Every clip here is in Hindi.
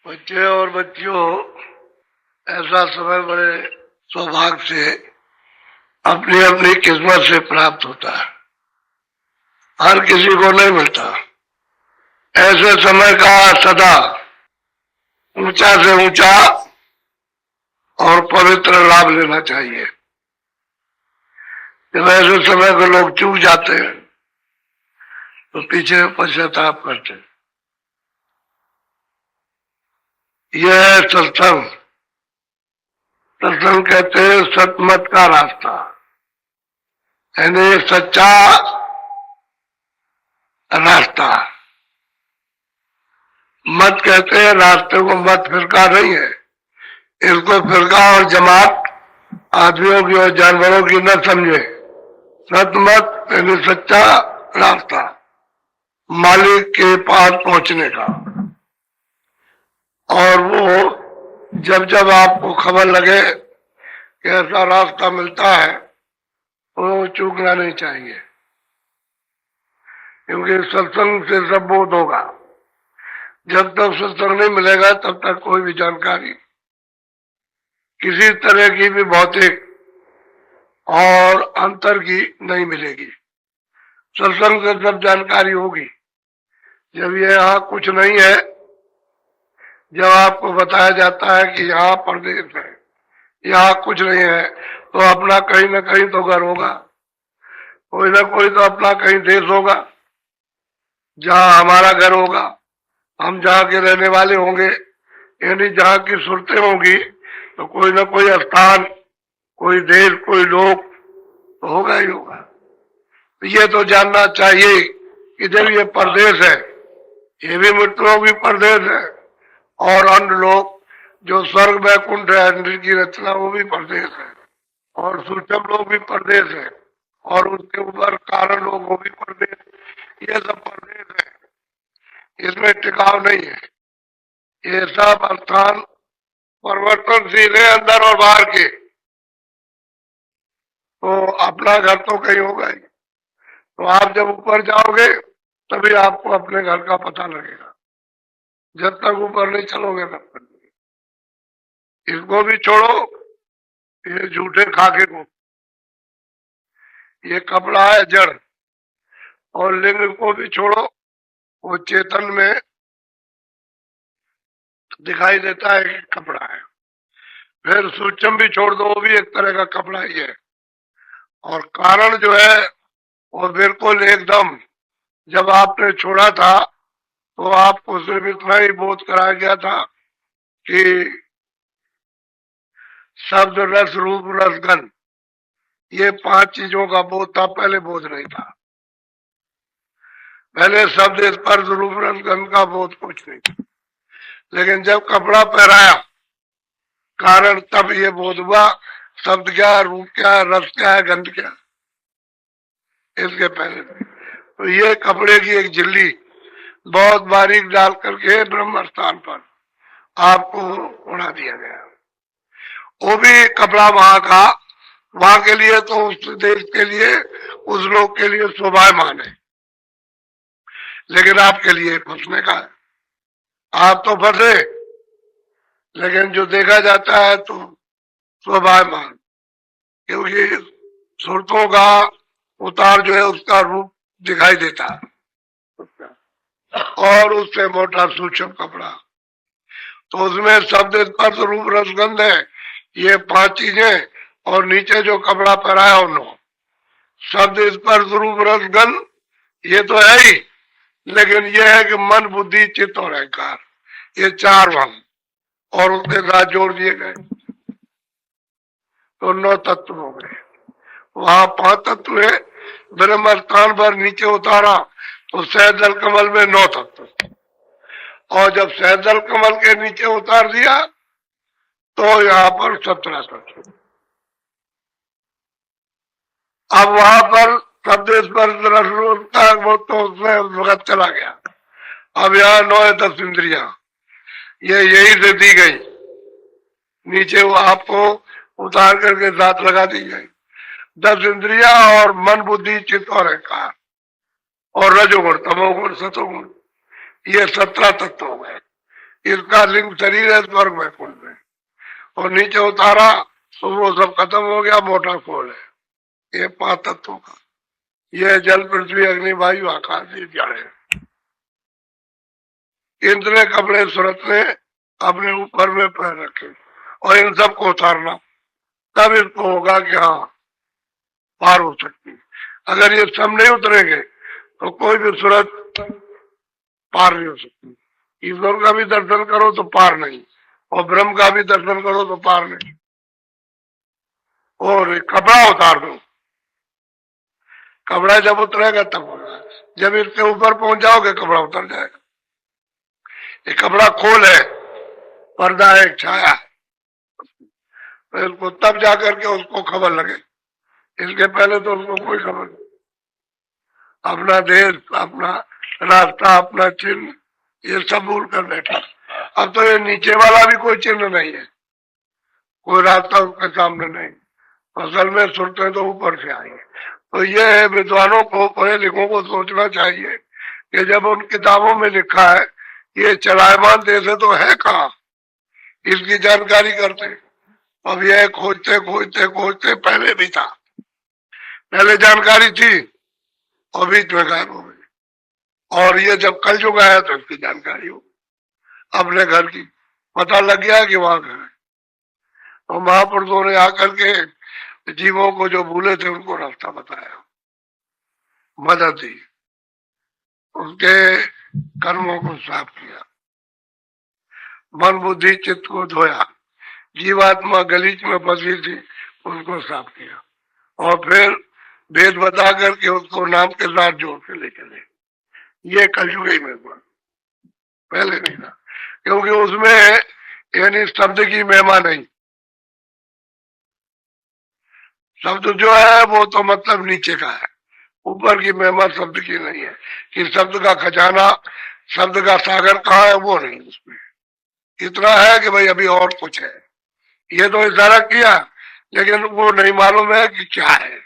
बच्चे और बच्चियों, ऐसा समय बड़े सौभाग्य से अपनी अपनी किस्मत से प्राप्त होता है। हर किसी को नहीं मिलता। ऐसे समय का सदा ऊंचा से ऊंचा और पवित्र लाभ लेना चाहिए। जब ऐसे समय को लोग चूक जाते हैं तो पीछे पश्चाताप करते हैं। यह है सत्संग। सत्संग कहते हैं सतमत का रास्ता, यानी सच्चा रास्ता। मत कहते हैं रास्ते को, मत फिरका नहीं है। इसको फिरका और जमात आदमियों की और जानवरों की न समझे। सतमत यानी सच्चा रास्ता, मालिक के पास पहुंचने का। और वो जब जब आपको खबर लगे कि ऐसा रास्ता मिलता है वो चूकना नहीं चाहिए, क्योंकि सत्संग से सब बोध होगा। जब तक सत्संग नहीं मिलेगा तब तक कोई भी जानकारी किसी तरह की भी भौतिक और अंतर की नहीं मिलेगी। सत्संग से सब जानकारी होगी। जब ये यहाँ कुछ नहीं है, जब आपको बताया जाता है कि यहाँ परदेश है, यहाँ कुछ नहीं है, तो अपना कहीं ना कहीं तो घर होगा, कोई ना कोई तो अपना कहीं देश होगा जहाँ हमारा घर होगा, हम जहाँ के रहने वाले होंगे। यानी जहाँ की सुरतें होंगी तो कोई ना कोई स्थान, कोई देश, कोई लोग तो होगा ही होगा। तो ये तो जानना चाहिए कि जब ये परदेश है, ये भी मित्रों भी परदेश है, और अन्य लोग जो स्वर्ग वैकुंठ है, इंद्र की रचना, वो भी परदेश है, और सूक्ष्म लोग भी परदेश है, और उसके ऊपर कारण लोग वो भी परदेश। ये सब परदेश है, इसमें टिकाव नहीं है। ये सब स्थान परिवर्तनशील है, अंदर और बाहर के। तो अपना घर तो कहीं होगा ही। तो आप जब ऊपर जाओगे तभी आपको अपने घर का पता लगेगा। जब तक ऊपर नहीं चलोगे तब तक। इसको भी छोड़ो, ये झूठे खाके को। ये कपड़ा है जड़, और लिंग को भी छोड़ो, वो चेतन में दिखाई देता है कि कपड़ा है। फिर सूक्ष्म भी छोड़ दो, वो भी एक तरह का कपड़ा ही है। और कारण जो है वो बिल्कुल एकदम, जब आपने छोड़ा था तो आपको सिर्फ इतना ही बोध कराया गया था कि शब्द, रस, रूप, रस, गंध, ये 5 चीजों का बोध था। पहले बोध नहीं था। पहले शब्द, स्पर्श, रूप, रस, गंध का बोध कुछ नहीं था। लेकिन जब कपड़ा पहनाया कारण, तब ये बोध हुआ शब्द क्या, रूप क्या, रस क्या है, गंध क्या। इसके पहले तो ये कपड़े की एक झिल्ली बहुत बारीक डाल करके ब्रह्म स्थान पर आपको उड़ा दिया गया। वो भी कपड़ा वहां का, वहां के लिए तो, उस देश के लिए, उस लोग के लिए शोभायमान है, लेकिन आपके लिए फंसने का है। आप तो फंसे, लेकिन जो देखा जाता है तो शोभायमान, क्योंकि सुरतों का उतार जो है उसका रूप दिखाई देता है, और उससे मोटा सूक्ष्म कपड़ा। तो उसमें शब्द, स्पर्श, रूप, रसगंध है, ये 5 चीजें, और नीचे जो कपड़ा पहनाया उन्होंने, शब्द, स्पर्श, रूप, रसगंध, ये तो है ही, लेकिन ये है कि मन, बुद्धि, चित्त और अहंकार, ये 4 वहां और उसके साथ जोड़ दिए गए तो 9 तत्व हो गए। वहां 5 तत्व है। ब्रह्म स्थान पर नीचे उतारा तो सहजल कमल में 9 तत्व, और जब सहजल कमल के नीचे उतार दिया तो यहाँ पर 17 तत्व। अब वहां पर शब्द, स्पर्श, रस, रूप का वो तो उसमें वक्त चला गया। अब यहाँ 9 10 इंद्रिया, ये यही से दी गई, नीचे वो आपको उतार करके साथ लगा दी गई। 10 इंद्रिया और मन, बुद्धि, चित्त और अहंकार, और रजोगुण, तमोगुण, सतोगुण, ये 17 तत्व हो गए। इसका लिंग शरीर है स्वर्ग में कुंड में, और नीचे उतारा तो वो सब खत्म हो गया, मोटा खोल है। ये 5 तत्वों का, ये जल पृथ्वी अग्नि वायु आकाश, ये जड़ है। इतने कपड़े सूरत ने अपने ऊपर में पहन रखे और इन सबको उतारना, तब इसको होगा कि हाँ पार हो सकती। अगर ये सब नहीं उतरेंगे तो कोई भी सूरत पार नहीं हो सकती। ईश्वर का भी दर्शन करो तो पार नहीं, और ब्रह्म का भी दर्शन करो तो पार नहीं। और कपड़ा उतार दो, कपड़ा जब उतरेगा तब होगा, जब इसके ऊपर पहुंच जाओगे कपड़ा उतर जाएगा। ये कपड़ा खोल है, पर्दा है, छाया है, तो इसको तब जाकर के उसको खबर लगे, इसके पहले तो उसको कोई खबर नहीं। अपना देश, अपना रास्ता, अपना चिन्ह, ये सब भूल कर बैठा। अब तो ये नीचे वाला भी कोई चिन्ह नहीं है, कोई रास्ता उसके सामने नहीं। असल में सुनते तो ऊपर से आएंगे। तो ये है, विद्वानों को, पढ़े लिखों को सोचना चाहिए कि जब उन किताबों में लिखा है ये चलायमान देश है तो है कहाँ, इसकी जानकारी करते। अब ये खोजते खोजते खोजते पहले भी था, पहले जानकारी थी और बीच में गायब हो गई। और ये जब कल युग आया तो इसकी जानकारी हो, अपने घर की पता लग गया कि वहां घर है। तो महापुरुषों ने आकर के जीवों को जो भूले थे उनको रास्ता बताया, मदद दी, उसके कर्मों को साफ किया, मन बुद्धि चित्त को धोया, जीवात्मा गलीच में फंसी थी उसको साफ किया, और फिर वेद बता करके उसको नाम के साथ जोड़ के ले चले। ये कलयुग ही में हुआ, पहले नहीं था, क्योंकि उसमें यानी शब्द की महिमा नहीं। शब्द जो है वो तो मतलब नीचे का है, ऊपर की महिमा शब्द की नहीं है, कि शब्द का खजाना, शब्द का सागर कहाँ है वो नहीं। उसमें इतना है कि भाई अभी और कुछ है, ये तो इशारा किया लेकिन वो नहीं मालूम है कि क्या है,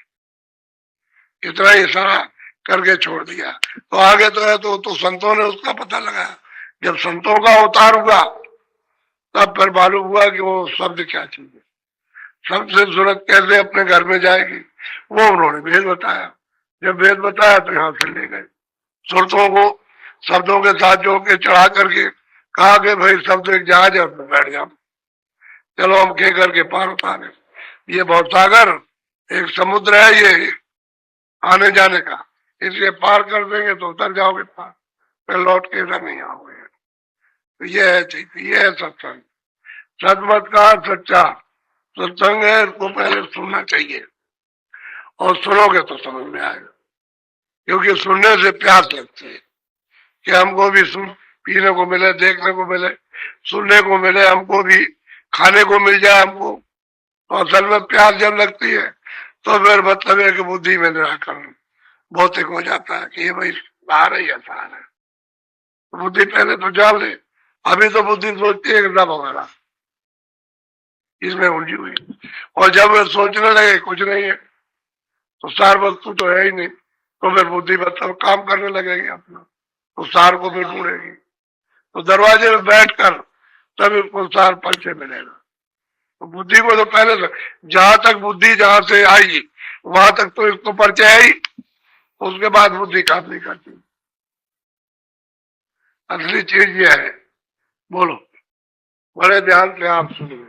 इतना इशारा करके छोड़ दिया। तो आगे तो है तो संतों ने उसका पता लगाया, जब संतों का अवतार हुआ तब फिर मालूम हुआ कि वो शब्द क्या चीज है, शब्द से सूरत कैसे अपने घर में जाएगी, वो उन्होंने भेद बताया। जब भेद बताया तो यहाँ से ले गए, सुरतों को शब्दों के साथ जोड़ के चढ़ा करके कहा कि भाई शब्द एक जहाज है उसमें बैठ जाओ, चलो हम कह करके पार उतारे। ये भवसागर एक समुद्र है, ये आने जाने का, इसलिए पार कर देंगे तो उतर जाओगे पार, फिर लौट के इधर नहीं आओगे। तो ये है चीज, ये है सत्संग। सतमत का सच्चा सत्संग है, इसको पहले सुनना चाहिए, और सुनोगे तो समझ में आएगा, क्योंकि सुनने से प्यास लगती है कि हमको भी सुन पीने को मिले, देखने को मिले, सुनने को मिले, हमको भी खाने को मिल जाए हमको। तो असल में प्यास जब लगती है तो फिर मतलब है कि बुद्धि में निराकरण भौतिक हो जाता है कि ये भाई बाहर ही आसान है। तो बुद्धि पहले तो जान ले, अभी तो बुद्धि सोचती है एकदम वगैरह इसमें उलझी हुई, और जब वे सोचने लगे कुछ नहीं है तो सार वस्तु तो है ही नहीं, तो फिर बुद्धि मतलब काम करने लगेगी अपना, तो सार को फिर ढूंढेगी। तो दरवाजे में बैठकर तब इसको सार परिचय मिलेगा। तो बुद्धि को तो पहले से, जहां तक बुद्धि जहां से आएगी वहां तक तो इसको परिचय है ही, उसके बाद बुद्धि काम नहीं करती। असली चीज ये है। बोलो, बड़े ध्यान से आप सुनिए।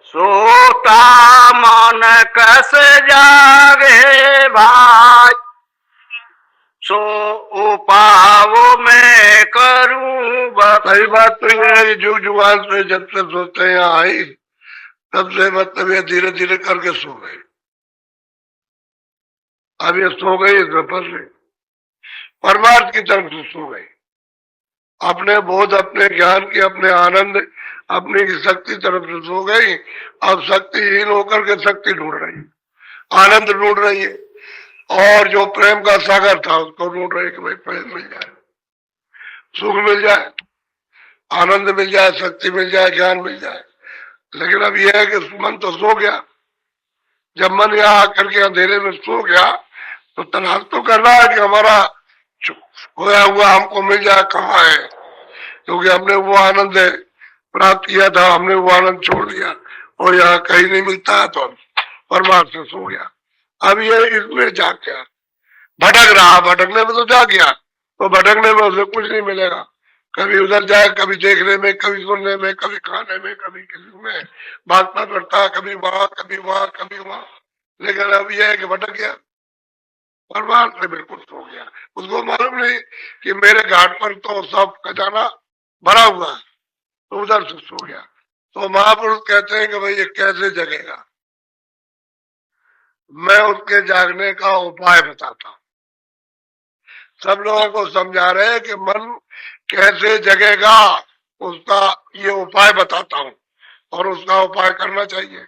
सोता मन कस जागे भाई, सो उपावो मैं करूं सही बात तो ये है, जुग जुगान से जब से सोचते हैं यहाँ आई तब से मतलब ये धीरे धीरे करके सो गए। अब ये सो गई इसमें फंस गई, परमार्थ की तरफ से सो गई, अपने बोध, अपने ज्ञान की, अपने आनंद, अपनी शक्ति तरफ से सो गई। अब शक्तिहीन होकर के शक्ति ढूंढ रही है, आनंद ढूंढ रही है, और जो प्रेम का सागर था उसको ढूंढ रहे कि भाई प्रेम मिल जाए, सुख मिल जाए, आनंद मिल जाए, शक्ति मिल जाए, ज्ञान मिल जाए। लेकिन अब यह है कि मन तो सो गया। जब मन यहाँ आकर के अंधेरे में सो गया तो तलाश तो कर रहा है कि हमारा खोया हुआ हमको मिल जाए, कहाँ है, क्योंकि हमने वो आनंद प्राप्त किया था, हमने वो आनंद छोड़ दिया और यहाँ कहीं नहीं मिलता है, तो परमार्थ से सो गया। अब ये इसमें जाग गया, भटक रहा, भटकने में तो जा गया, तो भटकने में उसे कुछ नहीं मिलेगा। कभी उधर जाए, कभी देखने में, कभी सुनने में, कभी खाने में, कभी किसी में भागता फिरता, कभी वहां कभी वहां कभी वहां। लेकिन अब यह है कि भटक गया, परमार्थ से बिल्कुल सो गया। उसको मालूम नहीं कि मेरे घाट पर तो सब खजाना भरा हुआ है, तो उधर से सो गया। तो महापुरुष कहते हैं कि भाई ये कैसे जगेगा। मैं उसके जागने का उपाय बताता हूं। सब लोगों को समझा रहे हैं कि मन कैसे जगेगा, उसका ये उपाय बताता हूं और उसका उपाय करना चाहिए।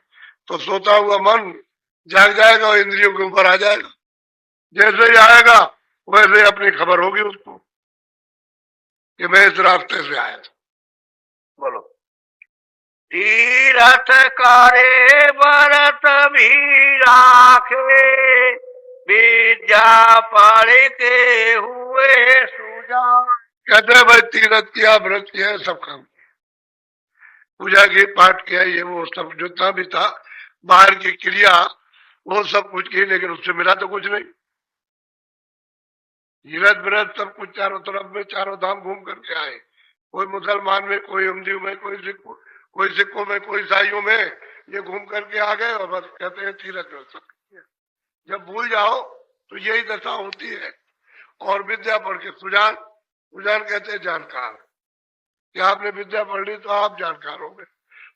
तो सोता हुआ मन जाग जाएगा और इंद्रियों के ऊपर आ जाएगा। जैसे ही आएगा वैसे अपनी खबर होगी उसको कि मैं इस रास्ते से आया था। बोलो। तीरथ करे व्रत भी राखे, विद्या पढ़ के हुए सुजान। कहते हैं भाई तीरथ किया, व्रत किया, सब काम किया, पूजा की, पाठ किया, ये वो सब जितना भी था बाहर की क्रिया वो सब कुछ की, लेकिन उससे मिला तो कुछ नहीं। तीरथ व्रत सब कुछ चारों तरफ में, चारों धाम घूम करके आए। कोई मुसलमान में, कोई हिंदू में, कोई सिखों में, कोई ईसाइयों में, ये घूम करके आ गए और बस कहते हैं तीरथ व्रत सब। जब भूल जाओ तो यही दशा होती है। और विद्या पढ़ के सुजान, सुजान कहते हैं जानकार, कि आपने विद्या पढ़ ली तो आप जानकार हो गए,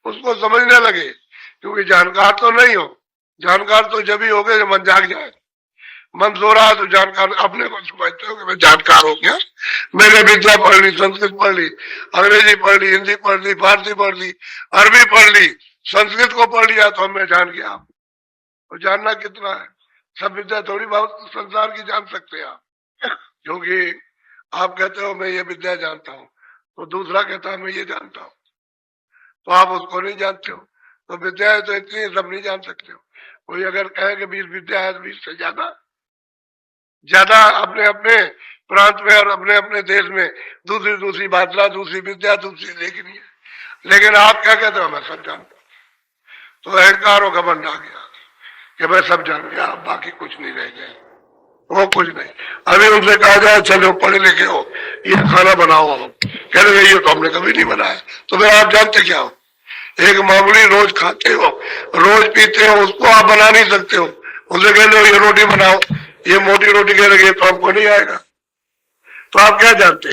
उसको समझने लगे। क्योंकि जानकार तो नहीं हो, जानकार तो जब ही हो गए जब मन जाग जाए। मन सो रहा है तो जानकार अपने को समझते हो कि मैं जानकार हो गया, मैंने विद्या पढ़ ली, संस्कृत पढ़ ली, अंग्रेजी पढ़ ली, हिंदी पढ़ ली, फारसी पढ़ ली, अरबी पढ़ ली, संस्कृत को पढ़ लिया तो मैं जान गया। तो जानना कितना है, सब विद्या थोड़ी बहुत संसार की जान सकते हैं आप। क्योंकि आप कहते हो मैं ये विद्या जानता हूँ, तो दूसरा कहता है मैं ये जानता हूँ, तो आप उसको नहीं जानते हो। तो विद्या है तो इतनी सब नहीं जान सकते हो। कोई अगर कहे कि 20 विद्या है तो 20 से ज्यादा अपने अपने प्रांत में और अपने अपने देश में दूसरी दूसरी भाषा, दूसरी विद्या, दूसरी लेखनी है। लेकिन आप क्या कहते हो मैं सब जानता हूँ, तो अहंकार और घमंड आ गया कि मैं सब जान गया, अब बाकी कुछ नहीं रह गया, वो कुछ नहीं। अभी उनसे कहा जाए चलो पढ़े लिखे हो, ये खाना बनाओ, हम कह रहे ये तो हमने कभी नहीं बनाया। तो फिर आप जानते क्या हो, एक मामूली रोज खाते हो, रोज पीते हो, उसको आप बना नहीं सकते हो। उनसे कह लो ये रोटी बनाओ, ये मोटी रोटी कह रही है तो हमको नहीं आएगा, तो आप क्या जानते।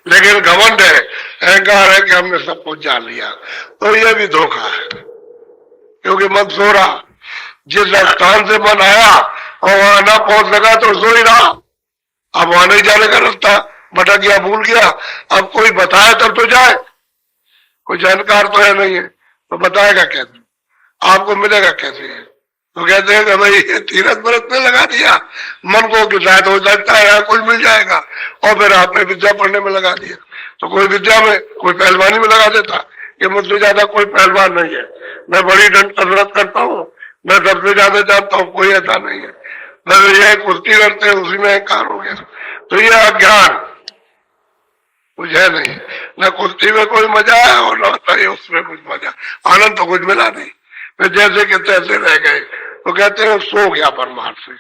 लेकिन घमंड है, अहंकार है कि हमने सब कुछ जान लिया, तो ये भी धोखा है। क्योंकि मन सो रहा, जिस स्थान से मन आया और वहां ना पहुंच सका तो सो ही रहा। अब वहां नहीं जाने का रास्ता, भटक गया, भूल गया। अब कोई बताए तब तो जाए, कोई जानकार तो है नहीं है, तो बताएगा कैसे, आपको मिलेगा कैसे। तो कहते हैं कि भाई ये तीरथ व्रत में लगा दिया मन को कि शायद हो सकता है यहाँ कुछ मिल जाएगा, और फिर आपने विद्या पढ़ने में लगा दिया। तो कोई विद्या में, कोई पहलवानी में लगा देता कि मुझसे ज्यादा कोई पहलवान नहीं है, मैं बड़ी कसरत करता हूँ, मैं सबसे ज्यादा जानता हूँ, कोई ऐसा नहीं है, बस ये कुश्ती करते हैं उसी में अहंकार हो गया। तो ये अज्ञान, कुछ है नहीं, न कुश्ती में कोई मजा है और न उसमें कुछ मजा, आनंद तो कुछ मिला नहीं। फिर जैसे कि तैसे रह गए। तो कहते हैं सो गया परमार्थ से,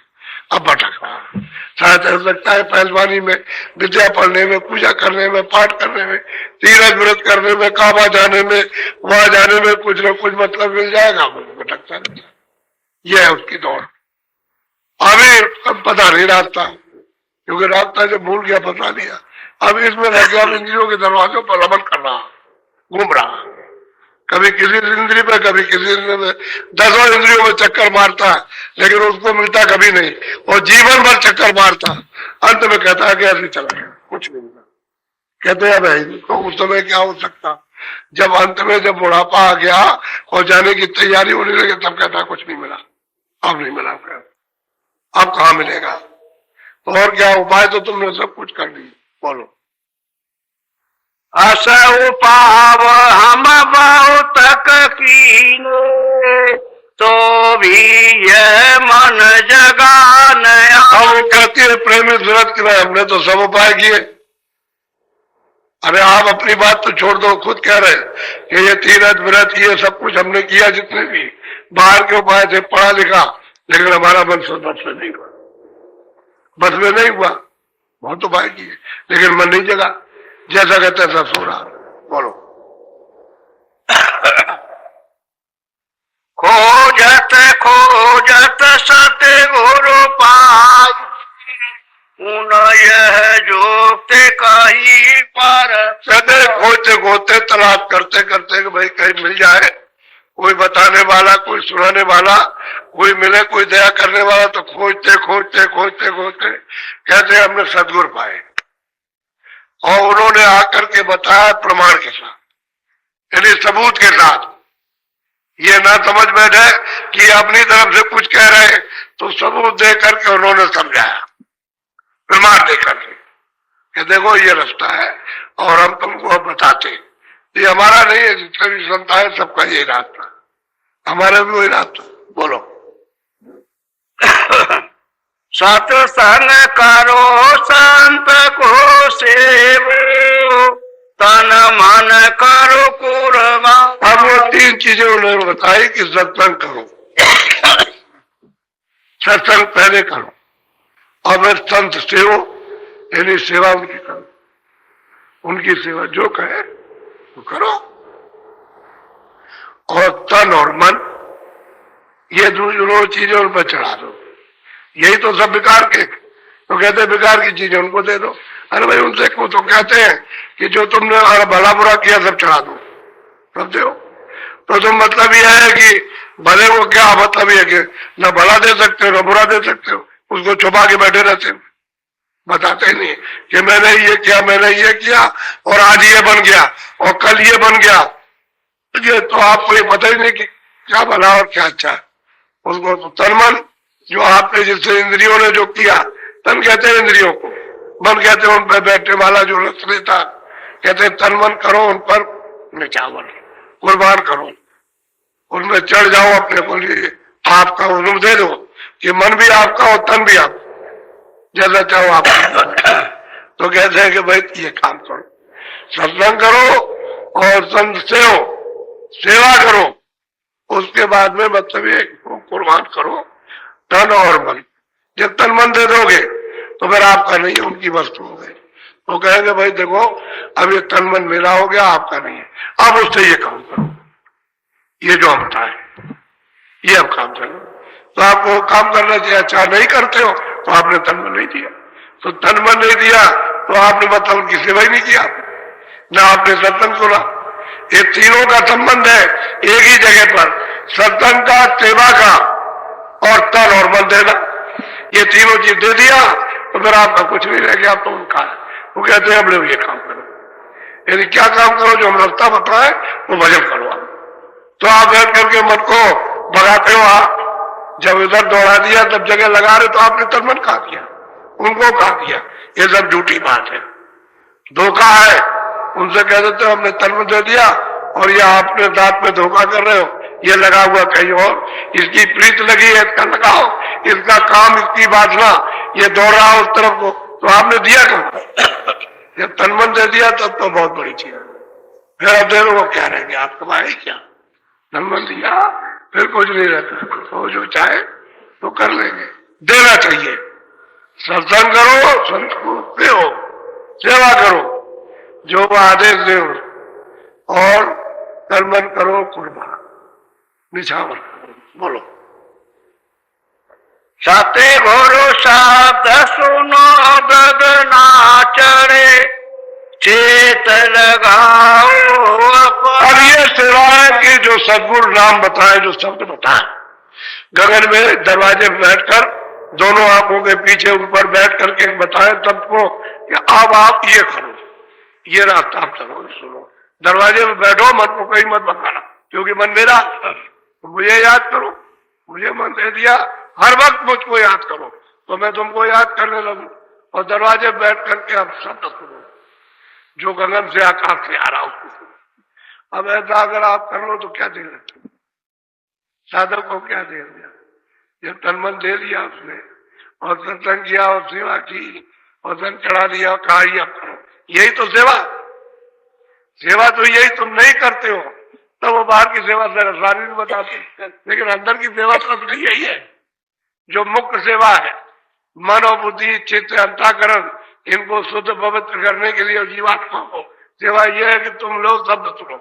अब भटक रहा। शायद हो सकता है पहलवानी में, विद्या पढ़ने में, पूजा करने में, पाठ करने में, तीरथ व्रत करने में, काबा जाने में, वहां जाने में कुछ न कुछ मतलब मिल जाएगा, भटकता रहता। यह है उसकी दौड़। अभी अब पता नहीं रास्ता, क्योंकि रास्ता जब भूल गया बता दिया। अब इसमें रह गया, इंद्रियों के दरवाजों पर रमन कर रहा, घूम रहा, कभी किसी इंद्रिय पे, कभी किसी इंद्रिय में, 10 इंद्रियों में चक्कर मारता है, लेकिन उसको मिलता कभी नहीं, और जीवन भर चक्कर मारता, अंत में कहता है कि ऐसे चला गया, कुछ नहीं मिला। कहते हैं भाई तो उस समय क्या हो सकता, जब अंत में जब बुढ़ापा आ गया और जाने की तैयारी होने लगी, तब कहता कुछ नहीं मिला, अब नहीं मिला। अब कहाँ मिलेगा? तो और क्या उपाय? तो तुमने सब कुछ कर दिया, बोलो। अस उपाव हम बहुत कीने, तो भी यह मन जगा नया। हम कहती है प्रेमी सूरत की नहीं, हमने तो सब उपाय किए। अरे आप अपनी बात तो छोड़ दो, खुद कह रहे कि ये तीरथ व्रत ये सब कुछ हमने किया, जितने भी बाहर के उपाय थे, पढ़ा लिखा, लेकिन हमारा मन बस में नहीं हुआ, बस में नहीं हुआ। बहुत उपाय किए लेकिन मन नहीं जगा, जैसा कहते हैं सब सो रहा। बोलो। खोजत खोजत सतगुरु पाई, उन यह जोते कहीं पर। सदैव खोजते खोजते तलाश करते करते कि भाई कहीं मिल जाए, कोई बताने वाला, कोई सुनाने वाला, कोई मिले, कोई दया करने वाला। तो खोजते खोजते खोजते खोजते कहते हमने सदगुरु पाए, और उन्होंने आकर के बताया प्रमाण के साथ, यानी सबूत के साथ। ये ना समझ बैठे कि अपनी तरफ से कुछ कह रहे, तो सबूत दे करके उन्होंने समझाया, प्रमाण दे करके कि देखो ये रास्ता है और हम तुमको अब बताते। ये हमारा नहीं है, जितने भी संता है सबका यही रास्ता, हमारा भी वही रास्ता। बोलो। सत्संग करो संत को सेवो, तन मन करो कुर्बान। अब वो 3 चीजें उन्होंने बताई कि सत्संग करो, सत्संग पहले करो, और फिर संत सेवो, यानी सेवा उनकी करो, उनकी सेवा जो कहे वो करो। और तन और मन, ये दोनों चीजें उन पर चढ़ा दो। यही तो सब बेकार के, तो कहते हैं बेकार की चीजें उनको दे दो। अरे भाई उनसे को तो कहते हैं कि जो तुमने भला बुरा किया सब चढ़ा दो, सब दो। तो तुम मतलब यह है कि भले वो क्या मतलब ये कि न भला दे सकते हो न बुरा दे सकते हो, उसको छुपा के बैठे रहते हो, बताते नहीं कि मैंने ये किया, मैंने ये किया, और आज ये बन गया और कल ये बन गया। ये तो आपको ये पता ही नहीं कि क्या भला और क्या अच्छा है। उसको तो तन मन, जो आपने जिससे इंद्रियों ने जो किया, तन कहते हैं इंद्रियों को, मन कहते हैं उन पर बैठने वाला जो रस लेता, कहते हैं तन मन करो उन पर निछावर, कुर्बान करो, उनमें चढ़ जाओ अपने को लिए, आपका उन्हें दे दो कि मन भी आपका और तन भी आपका, जैसा चाहो आप। तो कहते हैं कि भाई ये काम करो, सत्संग करो और संत सेवा करो, उसके बाद में मतलब ये कुर्बान करो तन और मन। जब तन मन दे दोगे तो फिर आपका नहीं, उनकी वस्तु हो गई। तो कहेंगे भाई देखो अब ये तन मन मेरा हो गया, आपका नहीं है, अब उससे ये काम करो, ये जो हम बताए ये अब काम करो। तो आपको काम करना चाहिए, अच्छा नहीं करते हो तो आपने तन मन नहीं दिया, तो तन मन नहीं दिया तो आपने मतलब उनकी सेवा ही नहीं किया, ना आपने सत्संग सुना। ये तीनों का संबंध है एक ही जगह पर, सत्संग का, सेवा का और तन और मन देना। ये तीनों चीज दे दिया तो फिर आपका कुछ नहीं रह गया, आप तो उनका है। वो कहते हैं अब लोग ये काम करो, यानी क्या काम करो? जो हम रास्ता बताए वो भजन करो आप। तो आप बैठ करके मन को भगाते हो, आप जब इधर दौड़ा दिया तब जगह लगा रहे तो आपने तन मन खा दिया, उनको खा दिया। ये सब झूठी बात है, धोखा है। उनसे कह देते हो हमने तन मन दे दिया और ये आपने दांत में धोखा कर रहे हो, ये लगा हुआ कहीं और, इसकी प्रीत लगी है इसका लगाओ, इसका काम, इसकी वासना, ये दौड़ रहा उस तरफ को, तो आपने दिया कब? जब तन मन दे दिया तब तो बहुत बड़ी चीज है। फिर अब देखो वो क्या रहेंगे, आप कमाए क्या? तन मन दिया फिर कुछ नहीं रहता, तो जो चाहे तो कर लेंगे, देना चाहिए। सत्संग करो, संत को देओ, सेवा करो, जो आदेश दे, और तन मन करो कुर्बान, निछावर। बोलो। सतगुरु शब्द सुनो गगना चढ़े, चेत लगाओ। अब ये सेवा है कि जो सदगुरु नाम बताए, जो शब्द बताए, गगन में दरवाजे में बैठकर दोनों आंखों के पीछे ऊपर बैठ करके बताए सबको कि अब आप ये करो, ये रास्ता आप चलो, सुनो। दरवाजे में बैठो, मन को कहीं मत भगाना, क्योंकि मन मेरा, मुझे याद करो, मुझे मन दे दिया, हर वक्त मुझको याद करो, तो मैं तुमको याद करने लगूं और दरवाजे बैठ करके अब शब्द सुनो जो गगन से आकाश से आ रहा हूं। अब ऐसा अगर आप कर लो तो क्या दे रहे, साधक को क्या दे दिया? जब तन मन दे लिया उसने और सत्संग किया और सेवा की और धन चढ़ा दिया और कहा ये अब करो, यही तो सेवा। सेवा तो यही तुम नहीं करते हो तो वो बाहर की सेवा सारी नहीं बताते, लेकिन अंदर की सेवा तो असली यही है जो मुख्य सेवा है। मन और बुद्धि चित्त अंतःकरण इनको शुद्ध पवित्र करने के लिए जीवात्मा को सेवा यह है कि तुम लोग शब्द सुनो।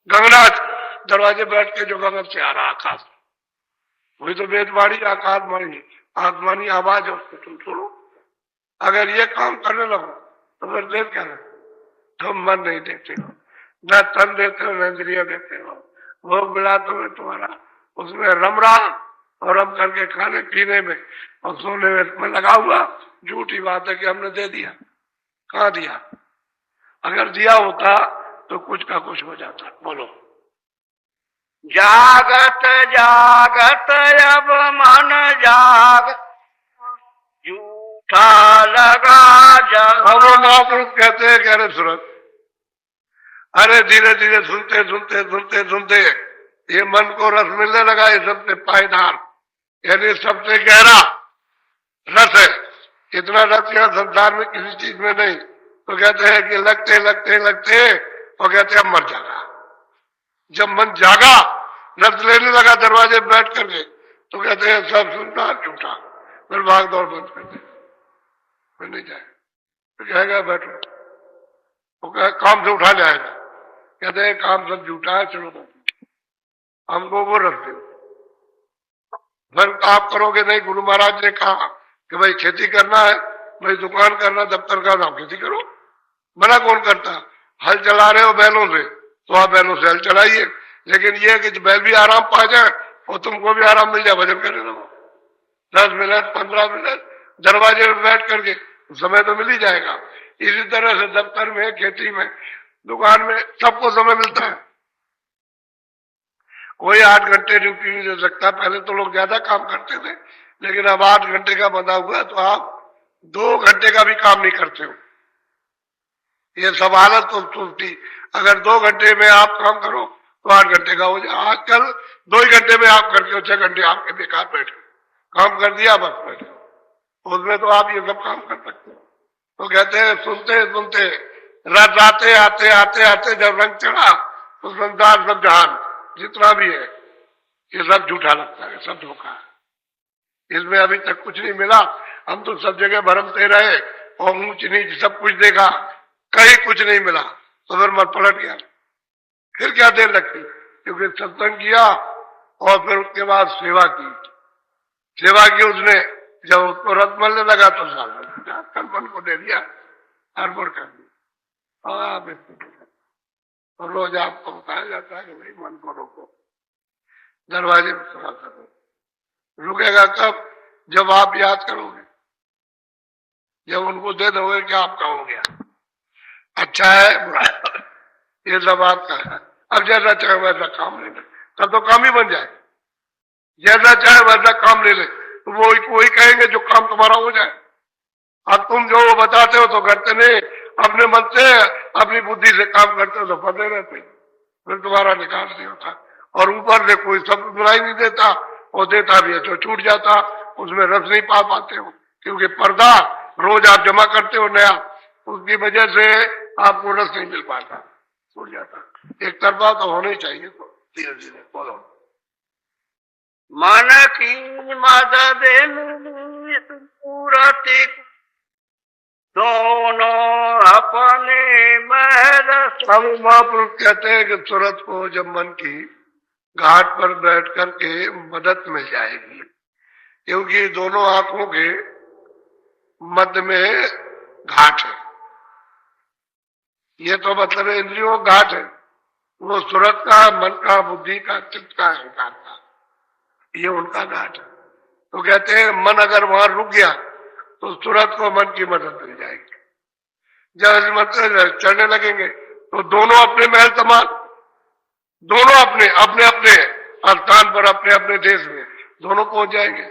गंगनाथ दरवाजे बैठ के जो गगन से आ रहा आकाश, वही तो वेदवाणी आकाशवाणी आसमानी आवाज है, उसको तुम सुनो। अगर ये काम करने लगो तो फिर देख क्या है, तुम मन नहीं देते हो, न तन देते हो, न इंद्रिय देते हो। भोग मिला तुम्हें तुम्हारा उसमें रम रहा और रम करके खाने पीने में और सोने में लगा हुआ। झूठी बात है कि हमने दे दिया, कहाँ दिया? अगर दिया होता तो कुछ का कुछ हो जाता। बोलो। जागत जागत अब मन जाग, झूठा लगा जग। हम महापुरुष कहते हैं, कह रहे सूरत, अरे धीरे धीरे सुनते सुनते सुनते सुनते ये मन को रस मिलने लगा। ये सबसे पायदार यानी सबसे गहरा रस है। इतना रस यहाँ संसार में किसी चीज में नहीं। तो कहते हैं कि लगते लगते लगते और कहते हैं मर जागा। जब मन जागा रस लेने लगा दरवाजे बैठ करके तो कहते हैं सब सुनता झूठा, फिर भाग दौड़ बंद करते, फिर नहीं जाए, तो कहेगा बैठो, वो कहे काम से उठा जाएगा। कहते हैं काम सब झूठा है, चलो हमको वो रख दो। फिर आप करोगे नहीं। गुरु महाराज ने कहा कि भाई खेती करना है, भाई दुकान करना, दफ्तर का नाम खेती करो। मना कौन करता? हल चला रहे हो बैलों से तो आप बैलों से हल चलाइए, लेकिन ये कि बैल भी आराम पा जाए और तुमको भी आराम मिल जाए, भजन करने लगो 10 मिनट 15 मिनट दरवाजे में बैठ करके, समय तो मिल ही जाएगा। इसी तरह से दफ्तर में, खेती में, दुकान में सबको समय मिलता है। कोई 8 घंटे ड्यूटी नहीं दे सकता। पहले तो लोग ज्यादा काम करते थे, लेकिन अब 8 घंटे का बंधा हुआ तो आप 2 घंटे का भी काम नहीं करते हो। ये सब हालत तो सोचती, अगर 2 घंटे में आप काम करो तो 8 घंटे का हो जाए। आजकल 2 ही घंटे में आप करके 6 घंटे आपके बेकार बैठे, काम कर दिया बस बैठे, उसमें तो आप ये सब काम कर सकते हो। तो कहते हैं सुनते सुनते रात आते आते आते आते जब रंग चढ़ा तो संसार सब जहान जितना भी है ये सब झूठा लगता है, सब धोखा है। इसमें अभी तक कुछ नहीं मिला। हम तो सब जगह भरमते रहे और ऊंच नीच सब कुछ देखा, कहीं कुछ नहीं मिला तो फिर मन पलट गया। फिर क्या देर लगती, क्योंकि सत्संग किया और फिर उसके बाद सेवा की। सेवा की उसने, जब उसको रस मिलने लगा तो कल मन को दे दिया, हड़बड़ कर दी। और रोज आपको बताया जाता है कि भाई मन को रोको, दरवाजे में सेवा करो। रुकेगा कब? जब आप याद करोगे, जब उनको दे दोगे कि आपका हो गया, अच्छा है बुरा है, ये सब आपका है। अब जैसा चाहे वैसा काम ले ले, तब तो काम ही बन जाए। जैसा चाहे वैसा काम ले ले तो वो वही कहेंगे जो काम तुम्हारा हो जाए। अब तुम जो वो बताते हो तो करते नहीं, अपने मन से अपनी बुद्धि से काम करते हो तो फंसे रहते, फिर तुम्हारा निकाल नहीं होता। और ऊपर से कोई शब्द सुनाई नहीं देता, और देता भी है तो छूट जाता, उसमें रस नहीं पा पाते हो, क्योंकि पर्दा रोज आप जमा करते हो नया, उसकी वजह से आपको रस नहीं मिल पाता, छूट जाता। एक तरफा तो होना ही चाहिए। तो धीरे धीरे बोलो। मन की मदद पूरति दोनों अपने में। हम महापुरुष कहते हैं कि सूरत को जब मन की घाट पर बैठ करके मदद मिल जाएगी, क्योंकि दोनों आंखों के मध्य में घाट है। ये तो मतलब इंद्रियों का घाट है, वो सूरत का, मन का, बुद्धि का, चित्त का, अहंकार का, ये उनका घाट है। तो कहते हैं मन अगर वहां रुक गया तो सूरत को मन की मदद मिल जाएगी। जब मतलब चढ़ने लगेंगे तो दोनों अपने महल समान, दोनों अपने अपने अपने स्थान पर, अपने अपने देश में दोनों पहुंच जाएंगे।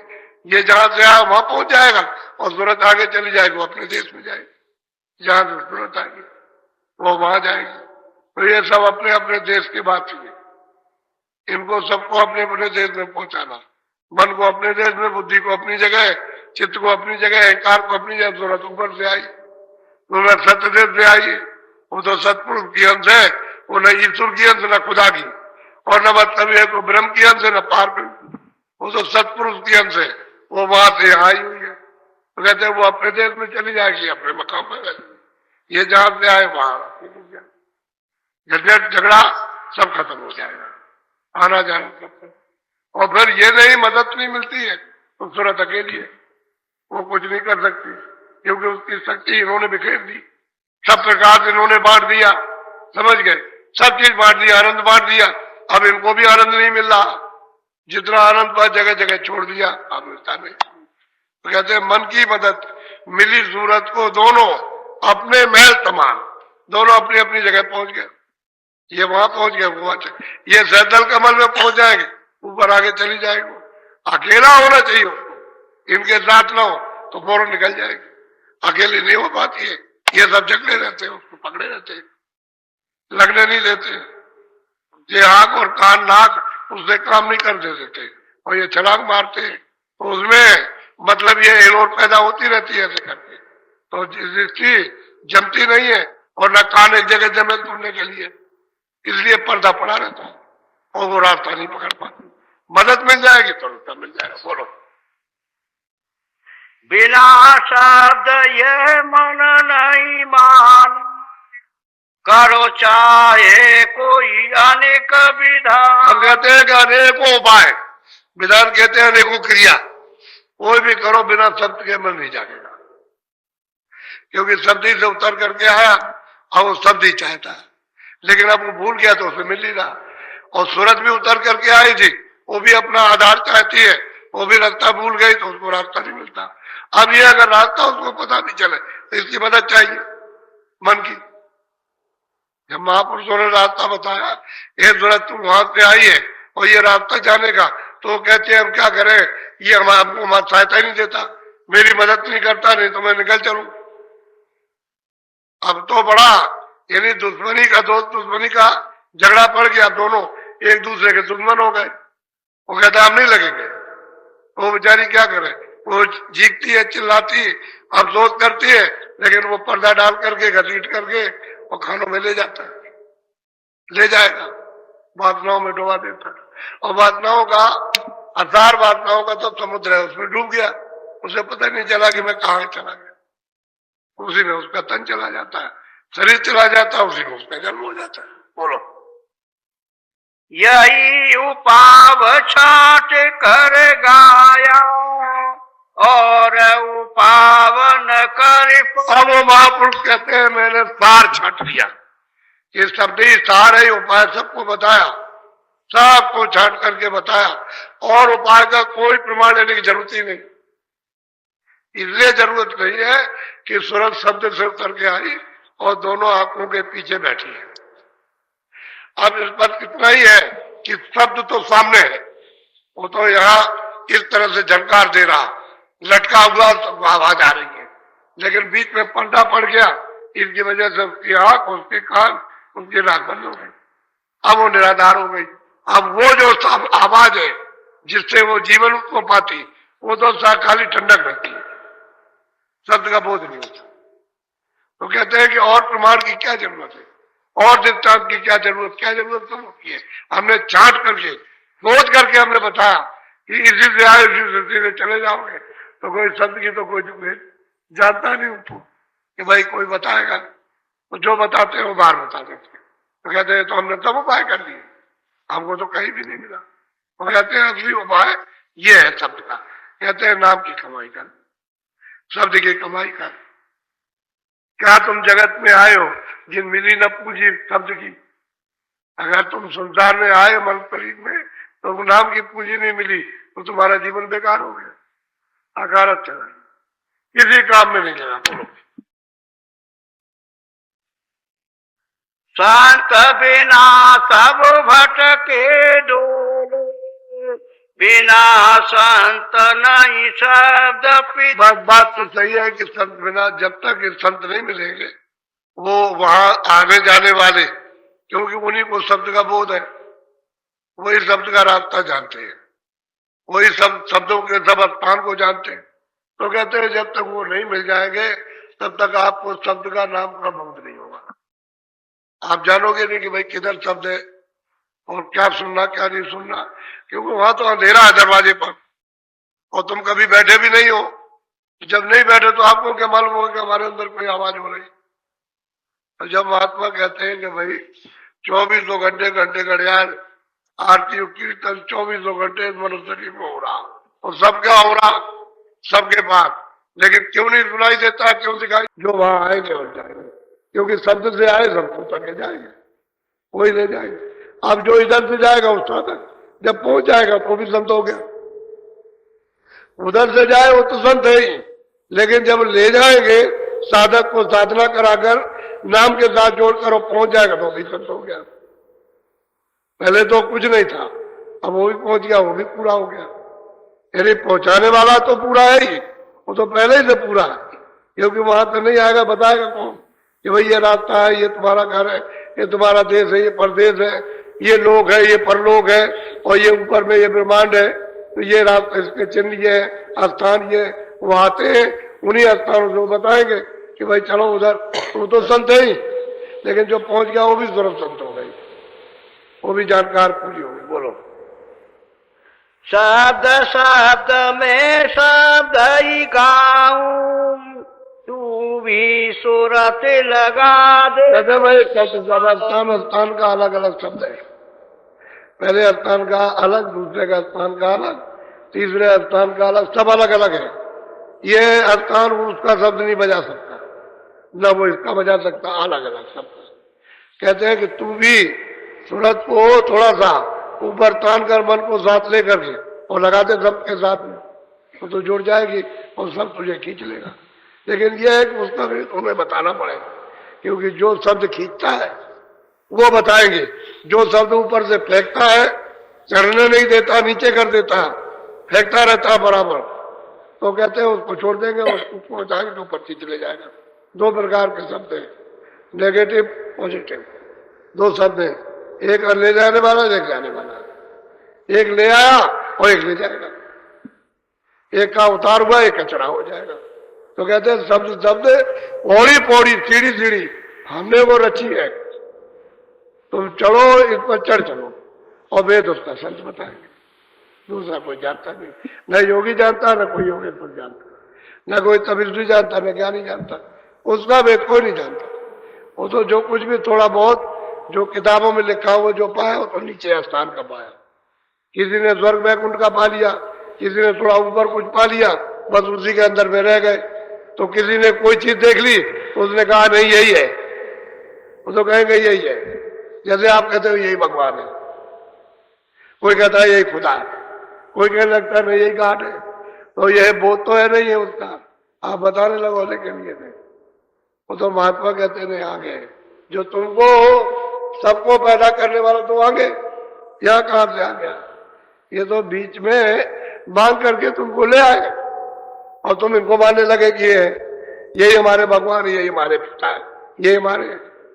ये जहां से आया वहां पहुंच जाएगा और जरूरत आगे चली जाएगी, वो अपने देश में जाएगी। जहां से जरूरत आएगी वो वहां जाएगी। तो ये सब अपने अपने देश की बात है। इनको सबको अपने अपने देश में पहुंचाना, मन को अपने देश में, बुद्धि को अपनी जगह, चित्त को अपनी जगह, अहंकार को अपनी जगह। जरूरत ऊपर से आई तो न सत्य देश से आई, वो तो सतपुरुष की अंश है, वो न ईश्वर की अंश न खुदा की, और न मतलब है तो ब्रह्म की अंश है न पार ब्रह्म, वो तो सतपुरुष की अंश है, वो वहां से आई हुई है। तो कहते हैं वो अपने देश में चली जाएगी, अपने मकाम में। ये जहां से आए वहां झंझट झगड़ा सब खत्म हो जाएगा, आना जाना सब। और फिर ये नहीं मदद नहीं मिलती है तो सूरत अकेली है, वो कुछ नहीं कर सकती, क्योंकि उसकी शक्ति इन्होंने बिखेर दी, सब प्रकार से इन्होंने बांट दिया, समझ गए, सब चीज बांट दिया, आनंद बांट दिया। अब इनको भी आनंद नहीं मिल रहा, जितना आनंद था जगह जगह छोड़ दिया, अब मिलता नहीं। तो कहते हैं मन की मदद मिली सूरत को, दोनों अपने महल समान, दोनों अपनी अपनी जगह पहुंच गए। ये वहां पहुंच गए, वो ये सैदल कमल में पहुंच जाएंगे, ऊपर आगे चली जाएगी। अकेला होना चाहिए उसको, इनके साथ ना हो तो फौरन निकल जाएगी, अकेले नहीं हो पाती है। ये सब जगड़े रहते हैं, उसको पकड़े रहते हैं, लगने नहीं देते। ये आंख और कान नाक उससे काम नहीं कर देते, और ये छलांग मारते हैं तो उसमें मतलब ये एलोर पैदा होती रहती है ऐसे करके, तो जिसकी जमती नहीं है, और न कान एक जगह जमे सुनने के लिए, इसलिए पर्दा पड़ा रहता है और वो रास्ता नहीं पकड़ पाती। मदद मिल जाएगी तो रास्ता मिल जाएगा। बोलो। बिना शब्द ये मन नहीं मान, करो चाहे कोई अनेक विधान। हम कहते हैं कि अनेकों उपाय, विधान कहते हैं अनेकों क्रिया, कोई भी करो बिना शब्द के मन नहीं जागेगा, क्योंकि शब्द ही से उतर करके आया और वो शब्द ही चाहता है, लेकिन अब वो भूल गया तो उसे मिल नहीं रहा। और सूरत भी उतर करके आई थी, वो भी अपना आधार चाहती है, वो भी रास्ता भूल गई तो उसको रास्ता नहीं मिलता। अब ये अगर रास्ता उसको पता नहीं चले तो इसकी मदद चाहिए मन की। जब महापुरुषों ने रास्ता बताया, ये सूरत तुम वहां से आई है और ये रास्ता जाने का, तो कहते हैं हम क्या करें, ये हमको सहायता ही नहीं देता, मेरी मदद नहीं करता, नहीं तो मैं निकल चलूं। अब तो बड़ा यानी दुश्मनी का दोस्त दुश्मनी का झगड़ा पड़ गया, दोनों एक दूसरे के दुश्मन हो गए। वो कहता हम नहीं लगेंगे, वो बेचारी क्या करे, वो जीतती है, चिल्लाती है, अफसोस करती है, लेकिन वो पर्दा डाल करके घसीट करके वो खानों में ले जाता है, ले जाएगा, वासनाओं में डुबा देता है। और वासनाओं का असार, वासनाओं का तो समुद्र है, उसमें डूब गया, उसे पता नहीं चला कि मैं कहाँ चला गया। उसी में उसका तन चला जाता है, शरीर चला जाता है, उसी में उसका जन्म हो जाता है। बोलो। यही उपाव छाट कर गाया और उपावन कर। अब वो महापुरुष कहते हैं मैंने सार छाट लिया, ये शब्द ही सार है, उपाय सबको बताया, सबको छाट करके बताया, और उपाय का कोई प्रमाण लेने की जरूरत ही नहीं। इसलिए जरूरत नहीं है कि सूरत शब्द से उतर के आई और दोनों आंखों के पीछे बैठी है। अब इस पर इतना ही है कि शब्द तो सामने है, वो तो यहाँ इस तरह से झंकार दे रहा, लटका हुआ आवाज आ रही है, लेकिन बीच में पर्दा पड़ गया, इसकी वजह से उसकी आंख, उसके कान, उसकी नाक बंद हो गई, अब वो निराधार हो गई। अब वो जो आवाज है जिससे वो जीवन उसको पाती, वो तो खाली ठंडक रहती है, शब्द का बोध नहीं होता। तो कहते हैं कि और प्रमाण की क्या जरूरत है, और दृष्टांत की क्या जरूरत, क्या जरूरत तो होती है। हमने छांट करके सोच करके हमने बताया कि इसी से आए इसी दृष्टि से चले जाओगे, तो कोई शब्द की तो कोई जानता नहीं उसको कि भाई कोई बताएगा, तो जो बताते हैं वो बाहर बता देते हैं। तो कहते हैं तो हमने तब उपाय कर दिए, हमको तो कहीं भी नहीं मिला। तो कहते हैं असली उपाय ये है शब्द का। कहते हैं नाम की कमाई कर, शब्द की कमाई कर। क्या तुम जगत में आए हो जिन मिली न पूंजी शब्द की? अगर तुम संसार में आए मन शरीर में तो नाम की पूंजी नहीं मिली तो तुम्हारा जीवन बेकार हो गया, अकारत चला, किसी काम में नहीं लगा। बोलो। संत बिना सब भटके डोले, बिना संत नहीं शब्द पिता। बात तो सही है कि संत बिना, जब तक ये संत नहीं मिलेंगे वो वहां आने जाने वाले, क्योंकि उन्हीं को शब्द का बोध है, वही शब्द का रास्ता जानते हैं, वही सब शब्दों के सब स्थान को जानते हैं। तो कहते हैं जब तक वो नहीं मिल जाएंगे तब तक आपको शब्द का नाम का बोध नहीं होगा। आप जानोगे नहीं कि भाई किधर शब्द है और क्या सुनना क्या नहीं सुनना, क्योंकि वहां तो अंधेरा है दरवाजे पर और तुम कभी बैठे भी नहीं हो। जब नहीं बैठे तो आपको क्या मालूम होगा कि हमारे अंदर कोई आवाज हो रही। और जब महात्मा कहते हैं कि भाई 24 घंटे घंटे घड़ियाल आरती और कीर्तन 24 घंटे मनुष्य शरीर में हो रहा, और सब क्या हो रहा सबके पास, लेकिन क्यों नहीं सुनाई देता, क्यों दिखाई? जो वहां आएंगे और जाएंगे, क्योंकि शब्द से आए सबको तक जाएंगे, कोई ले जाएंगे। अब जो इधर से जाएगा उस तक जब पहुंच जाएगा तो भी संत हो गया, उधर से जाए वो तो संत है ही, लेकिन जब ले जाएंगे साधक को साधना कराकर नाम के साथ जोड़कर वो पहुंच जाएगा तो भी संत हो गया। पहले तो कुछ नहीं था, अब वो भी पहुंच गया, वो भी पूरा हो गया। यानी पहुंचाने वाला तो पूरा है ही, वो तो पहले ही से पूरा है, क्योंकि वहां तो नहीं आएगा, बताएगा कौन कि भाई ये रास्ता है, ये तुम्हारा घर है, ये तुम्हारा देश है, ये परदेश है, ये लोग है, ये परलोक है, और ये ऊपर में ये ब्रह्मांड है, तो ये रास्ता, इसके चिन्ह ये स्थान ये, वो आते हैं उन्हीं स्थानों से वो बताएंगे कि भाई चलो उधर। वो तो संत है ही, लेकिन जो पहुंच गया वो भी स्वरूप संत हो गई, वो भी जानकार पूरी होगी। बोलो। शब्द शब्द में शब्द ही गाऊं, तू भी सूरत लगा दे। कहते भाई स्थान स्थान का अलग अलग शब्द है, पहले स्थान का अलग, दूसरे का स्थान का अलग, तीसरे स्थान का अलग, सब अलग अलग है। ये स्थान उसका शब्द नहीं बजा सकता, न वो इसका बजा सकता, अलग अलग शब्द। कहते हैं कि तू भी सूरत को थोड़ा सा ऊपर तान कर मन को साथ लेकर के और लगाते सबके साथ में तो जुड़ जाएगी और सब तुझे खींच लेगा। लेकिन यह है कि उसका भी तुम्हें बताना पड़ेगा, क्योंकि जो शब्द खींचता है वो बताएंगे, जो शब्द ऊपर से फेंकता है, चढ़ने नहीं देता, नीचे कर देता, फेंकता रहता बराबर, तो कहते हैं उसको छोड़ देंगे और उसको पहुंचाएंगे तो ऊपर खींच ले जाएगा। दो प्रकार के शब्द हैं, नेगेटिव पॉजिटिव, दो शब्द हैं, एक ले जाने वाला, एक जाने वाला। एक ले आया और एक ले जाएगा, एक का उतार हुआ, एक कचरा हो जाएगा। तो कहते हैं शब्द शब्द पौड़ी पौड़ी सीढ़ी सीढ़ी हमने वो रची है, तुम चढ़ो इस पर चढ़ चलो, और वेद उसका संत बताएंगे, दूसरा कोई जानता नहीं, न योगी जानता, न कोई योगेश्वर जानता, न कोई तपस्वी जानता, न ज्ञानी जानता, उसका वेद कोई नहीं जानता। वो तो जो कुछ भी थोड़ा बहुत जो किताबों में लिखा हुआ जो पाया वो तो नीचे स्थान का पाया, किसी ने स्वर्ग वैकुंठ का पा लिया, किसी ने थोड़ा ऊपर कुछ पा लिया, बस उसी के अंदर में रह गए। तो किसी ने कोई चीज देख ली तो उसने कहा नहीं यही है, वो तो कहेंगे यही है, जैसे आप कहते हो यही भगवान है, कोई कहता है यही खुदा है, कोई कहने लगता है नहीं यही घाट है, तो यह बोध तो है नहीं है उसका, आप बताने लगो लेकिन ये नहीं। वो तो महात्मा कहते नहीं आगे, जो तुमको सबको पैदा करने वाला तो आगे, यह कहां से आ गया, ये तो बीच में बांध करके तुमको ले आए और तुम इनको मानने लगे कि यही हमारे भगवान, यही हमारे पिता है, यही हमारे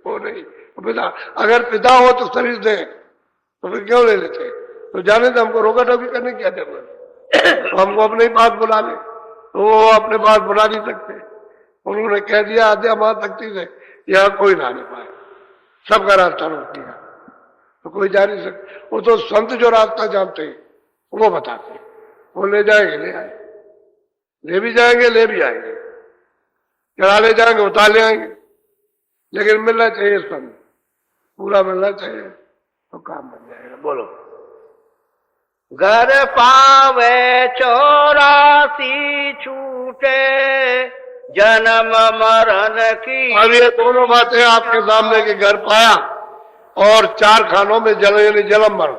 वो नहीं वो पिता। अगर पिता हो तो शरीर दे तो फिर क्यों ले लेते, तो जाने तो हमको रोका टोकी करने की क्या जरूरत, तो हमको अपने ही पास बुला ले, तो वो अपने पास बुला नहीं सकते। उन्होंने कह दिया आद्या महाशक्ति से यहाँ कोई ना ले पाए, सबका रास्ता रोक दिया, तो कोई जा नहीं सकता। वो तो संत जो रास्ता जानते हैं वो बताते हैं, वो ले जाएंगे, ले आए, ले भी जाएंगे, ले भी आएंगे, चढ़ा ले जाएंगे, उतार ले आएंगे, लेकिन मिलना चाहिए संत, पूरा मिलना चाहिए तो काम बन जाएगा। बोलो। घर पावे 84 छूटे, जन्म मरण की। अब ये दोनों बातें आपके सामने के घर पाया और 4 खानों में यानी जन्म मरण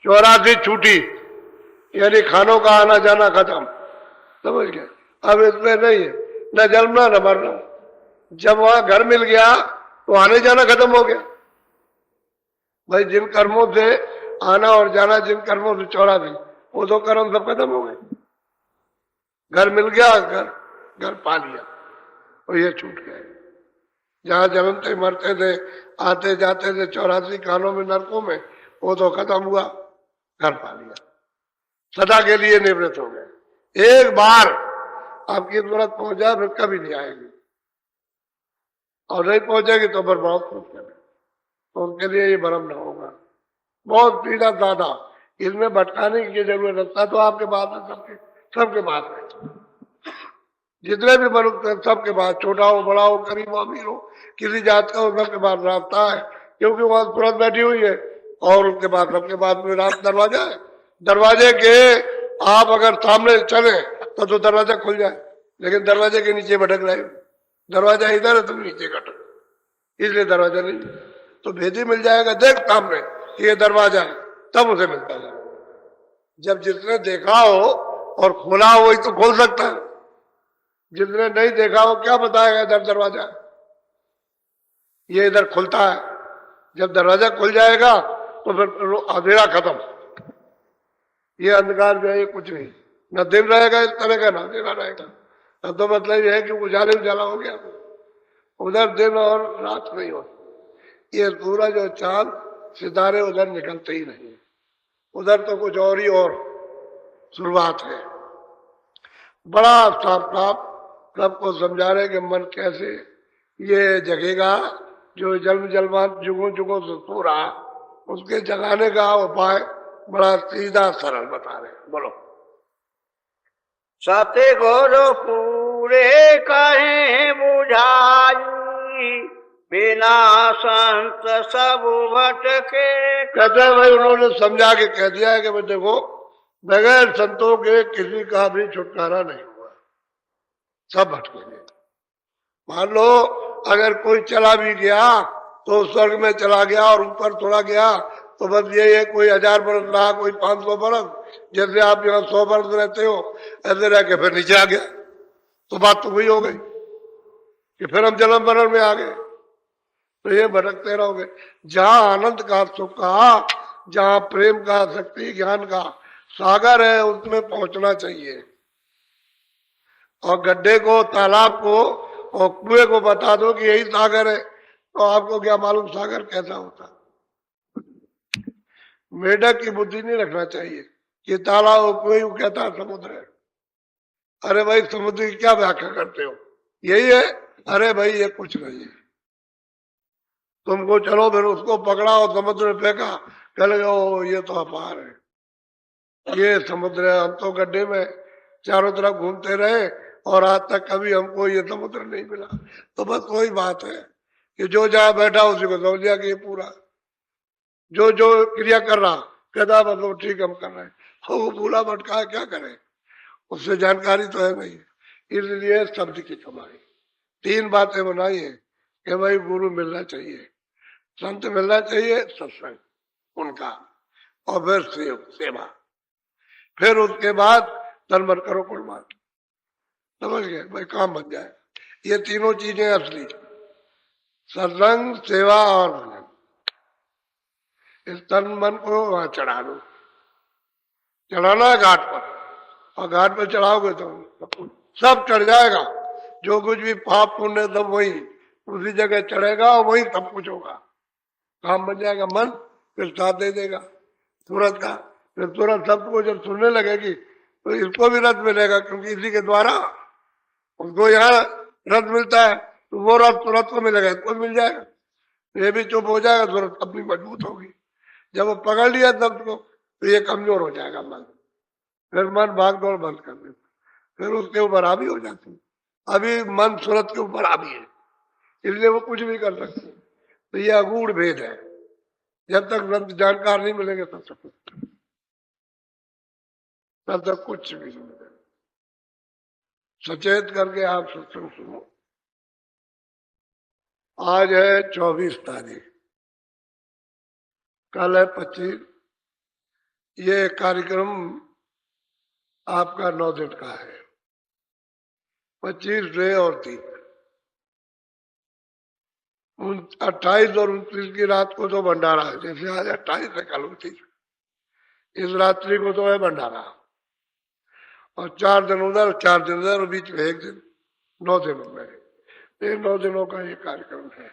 84 छूटी, यानी खानों का आना जाना खत्म, समझ गए। अब इसमें नहीं है न जन्मना न मरना, जब वहां घर मिल गया तो आने जाना खत्म हो गया। भाई जिन कर्मों से आना और जाना, जिन कर्मों से 84 वो तो कर्म सब खत्म हो गए। घर मिल गया, घर पा लिया और ये छूट गए। जहां जन्मते मरते थे, आते जाते थे 84 कानों में, नरकों में, वो तो खत्म हुआ, घर पा लिया, सदा के लिए निवृत्त हो गए। एक बार आपकी जरूरत पहुंच जाए फिर कभी नहीं आएगी, और नहीं पहुंचेगी तो बर्बाद कुछ करें, तो उनके लिए ये भ्रम न होगा। बहुत पीड़ा ज्यादा, इसमें भटकाने की जरूरत रखता तो आपके पास है, सबके पास है, जितने भी मनुष्य सबके पास, छोटा हो बड़ा हो गरीब हो अमीर हो, किसी जात का हो, सबके पास रास्ता है, क्योंकि वहां तुरंत बैठी हुई है और उनके पास सबके पास में रास्ता दरवाजा है। दरवाजे के आप अगर सामने चले तो दरवाजा खुल जाए, लेकिन दरवाजे के नीचे भटक रहे, दरवाजा इधर है तुम नीचे कटो, इसलिए दरवाजा नहीं। तो भेदी मिल जाएगा, देख सामने कि ये दरवाजा है, तब उसे मिलता है। जब जिसने देखा हो और खोला हो वही तो खोल सकता है, जिसने नहीं देखा हो क्या बताएगा इधर दरवाजा, ये इधर खुलता है। जब दरवाजा खुल जाएगा तो फिर अंधेरा खत्म, ये अंधकार जो है ये कुछ नहीं, न दिन रहेगा इस तरह का, न अंधेरा रहेगा। तो मतलब ये है कि उजाले उजाला हो गया, उधर दिन और रात नहीं हो, ये सूरज और चांद सितारे उधर निकलते ही नहीं, उधर तो कुछ और ही और शुरुआत है। बड़ा साफ साफ सबको समझा रहे कि मन कैसे ये जगेगा, जो जन्म जन्मांत जुगों जुगों से सो रहा, उसके जगाने का उपाय बड़ा सीधा सरल बता रहे। बोलो। सत्य गुरु पूरे कहे बुझाई, बिना संत सब भटके। कहते हैं भाई उन्होंने समझा के कह दिया है कि भाई देखो, बगैर संतों के किसी का भी छुटकारा नहीं हुआ, सब भटकेंगे। मान लो अगर कोई चला भी गया तो स्वर्ग में चला गया और ऊपर थोड़ा गया तो बस ये है, कोई 1000 बरस रहा, कोई 500 बरस, जैसे आप यहाँ 100 बरस रहते हो ऐसे रह के फिर नीचे आ गया, तो बात तो वही हो गई कि फिर हम जन्म मरण में आ गए। तो ये भटकते रहोगे। जहां आनंद का, सुख का, जहां प्रेम का, शक्ति ज्ञान का सागर है, उसमें पहुंचना चाहिए। और गड्ढे को, तालाब को और कुएं को बता दो कि यही सागर है, तो आपको क्या मालूम सागर कैसा होता। मेढक की बुद्धि नहीं रखना चाहिए कि तालाब और कुएं कहता है समुद्र है। अरे भाई समुद्र की क्या व्याख्या करते हो, यही है। अरे भाई ये कुछ नहीं है, तुमको चलो फिर उसको पकड़ा और समुद्र में फेंका, कह लगे ओ ये तो अपार है, ये समुद्र है। हम तो गड्ढे में चारों तरफ घूमते रहे और आज तक कभी हमको ये समुद्र नहीं मिला। तो बस वही बात है कि जो जहां बैठा उसी को समझ लिया कि ये पूरा, जो जो क्रिया कर रहा कहता मतलब ठीक हम कर रहे हैं, वो भूला भटका क्या करे, उससे जानकारी तो है नहीं। इसलिए शब्द की कमाई 3 बातें बनाई है कि भाई गुरु मिलना चाहिए, संत मिलना चाहिए, सत्संग उनका, और फिर सेवा, फिर उसके बाद तन करो कुर्बान। समझ गए भाई, काम बन जाए। ये तीनों चीजें असली, सत्संग, सेवा और भजन। इस तन मन को वहां चढ़ा दो, चढ़ाना है घाट पर, और घाट पर चढ़ाओगे तो सब चढ़ जाएगा। जो कुछ भी पाप पुण्य सब वही उसी जगह चढ़ेगा और वही सब कुछ होगा, काम बन जाएगा। मन फिर साथ दे देगा तुरंत का, फिर तुरंत सबको जब सुनने लगेगी तो इसको भी रस मिलेगा, क्योंकि इसी के द्वारा उसको यहाँ रस मिलता है, तो वो रस तुरंत को मिलेगा, इसको मिल जाएगा। ये भी चुप हो जाएगा, तुरंत अपनी मजबूत होगी। जब वो पकड़ लिया तब को तो ये कमजोर हो जाएगा मन, फिर मन भाग दौड़ बंद कर देता, फिर उसके ऊपर हावी हो जाती है। अभी मन सूरत के ऊपर हावी है, इसलिए वो कुछ भी कर सकते। तो ये अगूढ़ भेद है, जब तक जानकार नहीं मिलेंगे तब तक कुछ भी नहीं मिलेगा। सचेत करके आप सत्संग सुनो। आज है 24 तारीख, कल है 25। ये कार्यक्रम आपका 9 दिन का है, 25 डे और 3, 28 और 29 की रात को तो भंडारा है। जैसे आज 28 है, कल 29, इस रात्रि को तो है भंडारा, और 4 दिन उधर 4 दिन उधर, और बीच में 1 दिन, 9 दिन हो गए। ये 9 दिनों का ये कार्यक्रम है।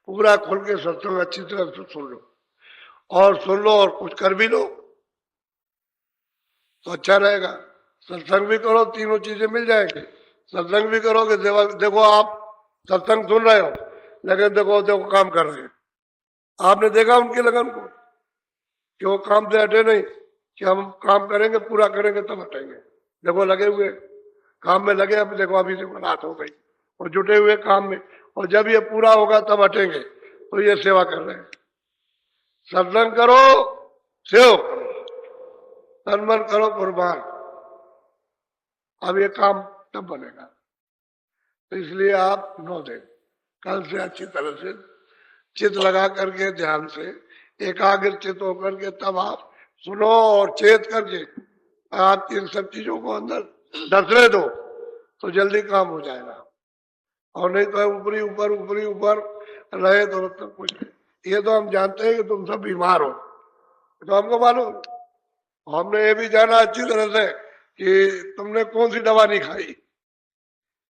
पूरा खुल के सत्संग अच्छी तरह से सुन लो, और सुन लो और कुछ कर भी लो तो अच्छा रहेगा। सत्संग भी करो, तीनों चीजें मिल जाएंगी। सत्संग भी करोगे, देखो आप सत्संग सुन रहे हो, लेकिन देखो देखो काम कर रहे हैं। आपने देखा उनकी लगन को कि वो काम से हटे नहीं, कि हम काम करेंगे, पूरा करेंगे तब हटेंगे। देखो लगे हुए काम में लगे, अब देखो अभी देखो रात हो गई और जुटे हुए काम में, और जब ये पूरा होगा तब हटेंगे। तो ये सेवा कर रहे हैं। सत्संग करो, सेव करो, तन मन करो कुर्बान, अब ये काम तब बनेगा। तो इसलिए आप 9 दिन कल से अच्छी तरह से चित लगा करके, ध्यान से एकाग्र चित होकर के तब आप सुनो, और चेत करके आप इन सब चीजों को अंदर डसने दो तो जल्दी काम हो जाएगा। और नहीं तो ऊपरी ऊपर ऊपरी ऊपर रहे तो तब कुछ नहीं। ये तो हम जानते हैं कि तुम सब बीमार हो, तो हमको मालूम, हमने ये भी जाना अच्छी तरह से कि तुमने कौन सी दवा नहीं खाई,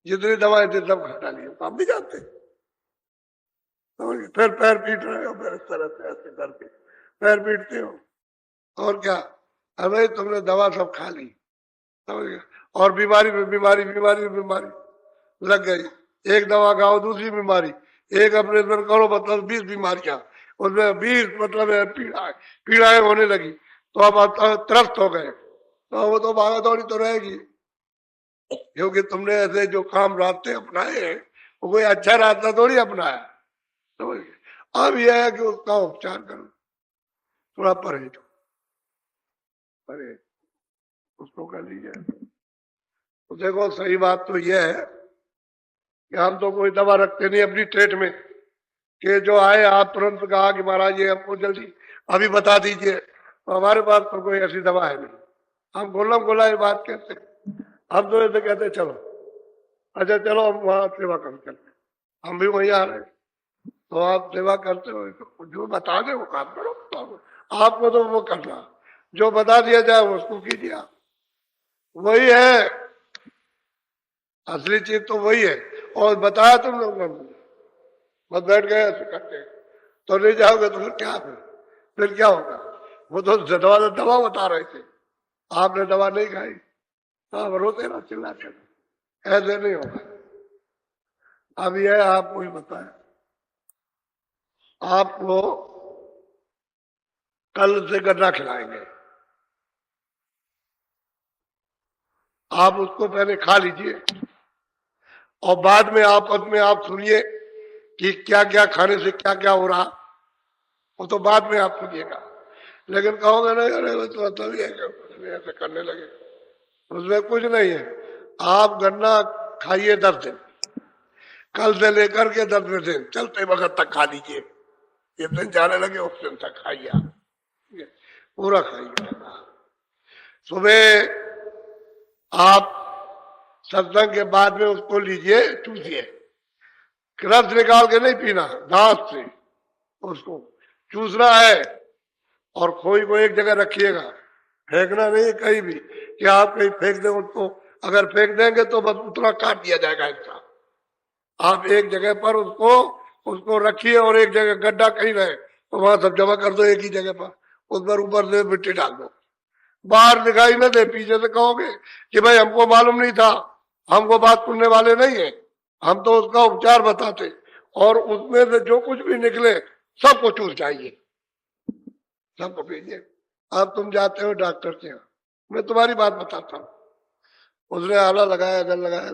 जितनी दवाएं थी सब खा डाली, तो हम भी जानते हैं। तो फिर पैर पीट रहे हो, फिर इस तरह से ऐसे करके पैर पीटते हो, और क्या, अरे तुमने दवा सब खा ली, समझ गया, और बीमारी में बीमारी, बीमारी में बीमारी लग गई। एक दवा खाओ दूसरी बीमारी, एक ऑपरेशन करो मतलब 20 बीमारियां, उसमें 20 मतलब पीड़ाएं होने लगी, तो अब आप त्रस्त हो गए, तो वो तो भागा दौड़ी तो रहेगी, क्योंकि तुमने ऐसे जो काम रास्ते अपनाए हैं वो कोई अच्छा रास्ता थोड़ी अपनाया। समझ गए? अब यह है कि उसका उपचार करो, थोड़ा परहेज परहेज उसको कर लीजिए। तो देखो सही बात तो यह है कि हम तो कोई दवा रखते नहीं अपनी ट्रेट में, कि जो आए आप तुरंत कहा कि महाराज ये हमको जल्दी अभी बता दीजिए, तो हमारे पास तो कोई ऐसी दवा है नहीं। हम गोला ये बात कहते, हम तो ऐसे कहते चलो, अच्छा चलो हम वहां सेवा कर चलते, हम भी वहीं आ रहे हैं, तो आप सेवा करते हो, तो जो बता दे वो काम करो, तो आपको तो वो करना, जो बता दिया जाए उसको कीजिए। वही है असली चीज, तो वही है। और बताया तुम लोग बस बैठ गए ऐसे करते, तो नहीं जाओगे तो फिर क्या होगा? वो तो दवा बता रहे थे, आपने दवा नहीं खाई, आप रोते ना चिल्लाते ना, ऐसे नहीं होगा। अब यह आपको ही बताया, आपको कल से गन्ना खिलाएंगे, आप उसको पहले खा लीजिए, और बाद में आपस में आप सुनिए कि क्या क्या खाने से क्या क्या हो रहा, वो तो बाद में आप सुनिएगा। लेकिन कहोगे नहीं अरे वो तो तभी ऐसे करने लगे, उसमें कुछ नहीं है। आप गन्ना खाइए 10 दिन, कल से लेकर के 10वें दिन चलते वक्त तक खा लीजिए, ये दिन जाने लगे उस दिन तक खाइए, पूरा खाइए। सुबह आप सत्संग के बाद में उसको लीजिए, चूसिए, रस निकाल के नहीं पीना, दांत से उसको चूसना है, और खोई को एक जगह रखिएगा, फेंकना नहीं है कहीं भी, कि आप कहीं फेंक दें उसको, अगर फेंक देंगे तो बस उतना काट दिया जाएगा इसका। आप एक जगह पर उसको रखिए, और एक जगह गड्ढा कहीं रहे तो वहां सब जमा कर दो एक ही जगह पर, उस पर ऊपर से मिट्टी डाल दो, बाहर दिखाई न दे। पीछे से कहोगे कि भाई हमको मालूम नहीं था, हमको बात सुनने वाले नहीं है, हम तो उसका उपचार बताते, और उसमें से जो कुछ भी निकले सबको चूस जाइए, सबको भेजिए। अब तुम जाते हो डॉक्टर के यहाँ, मैं तुम्हारी बात बताता हूँ, उसने आला लगाया, इधर लगाया,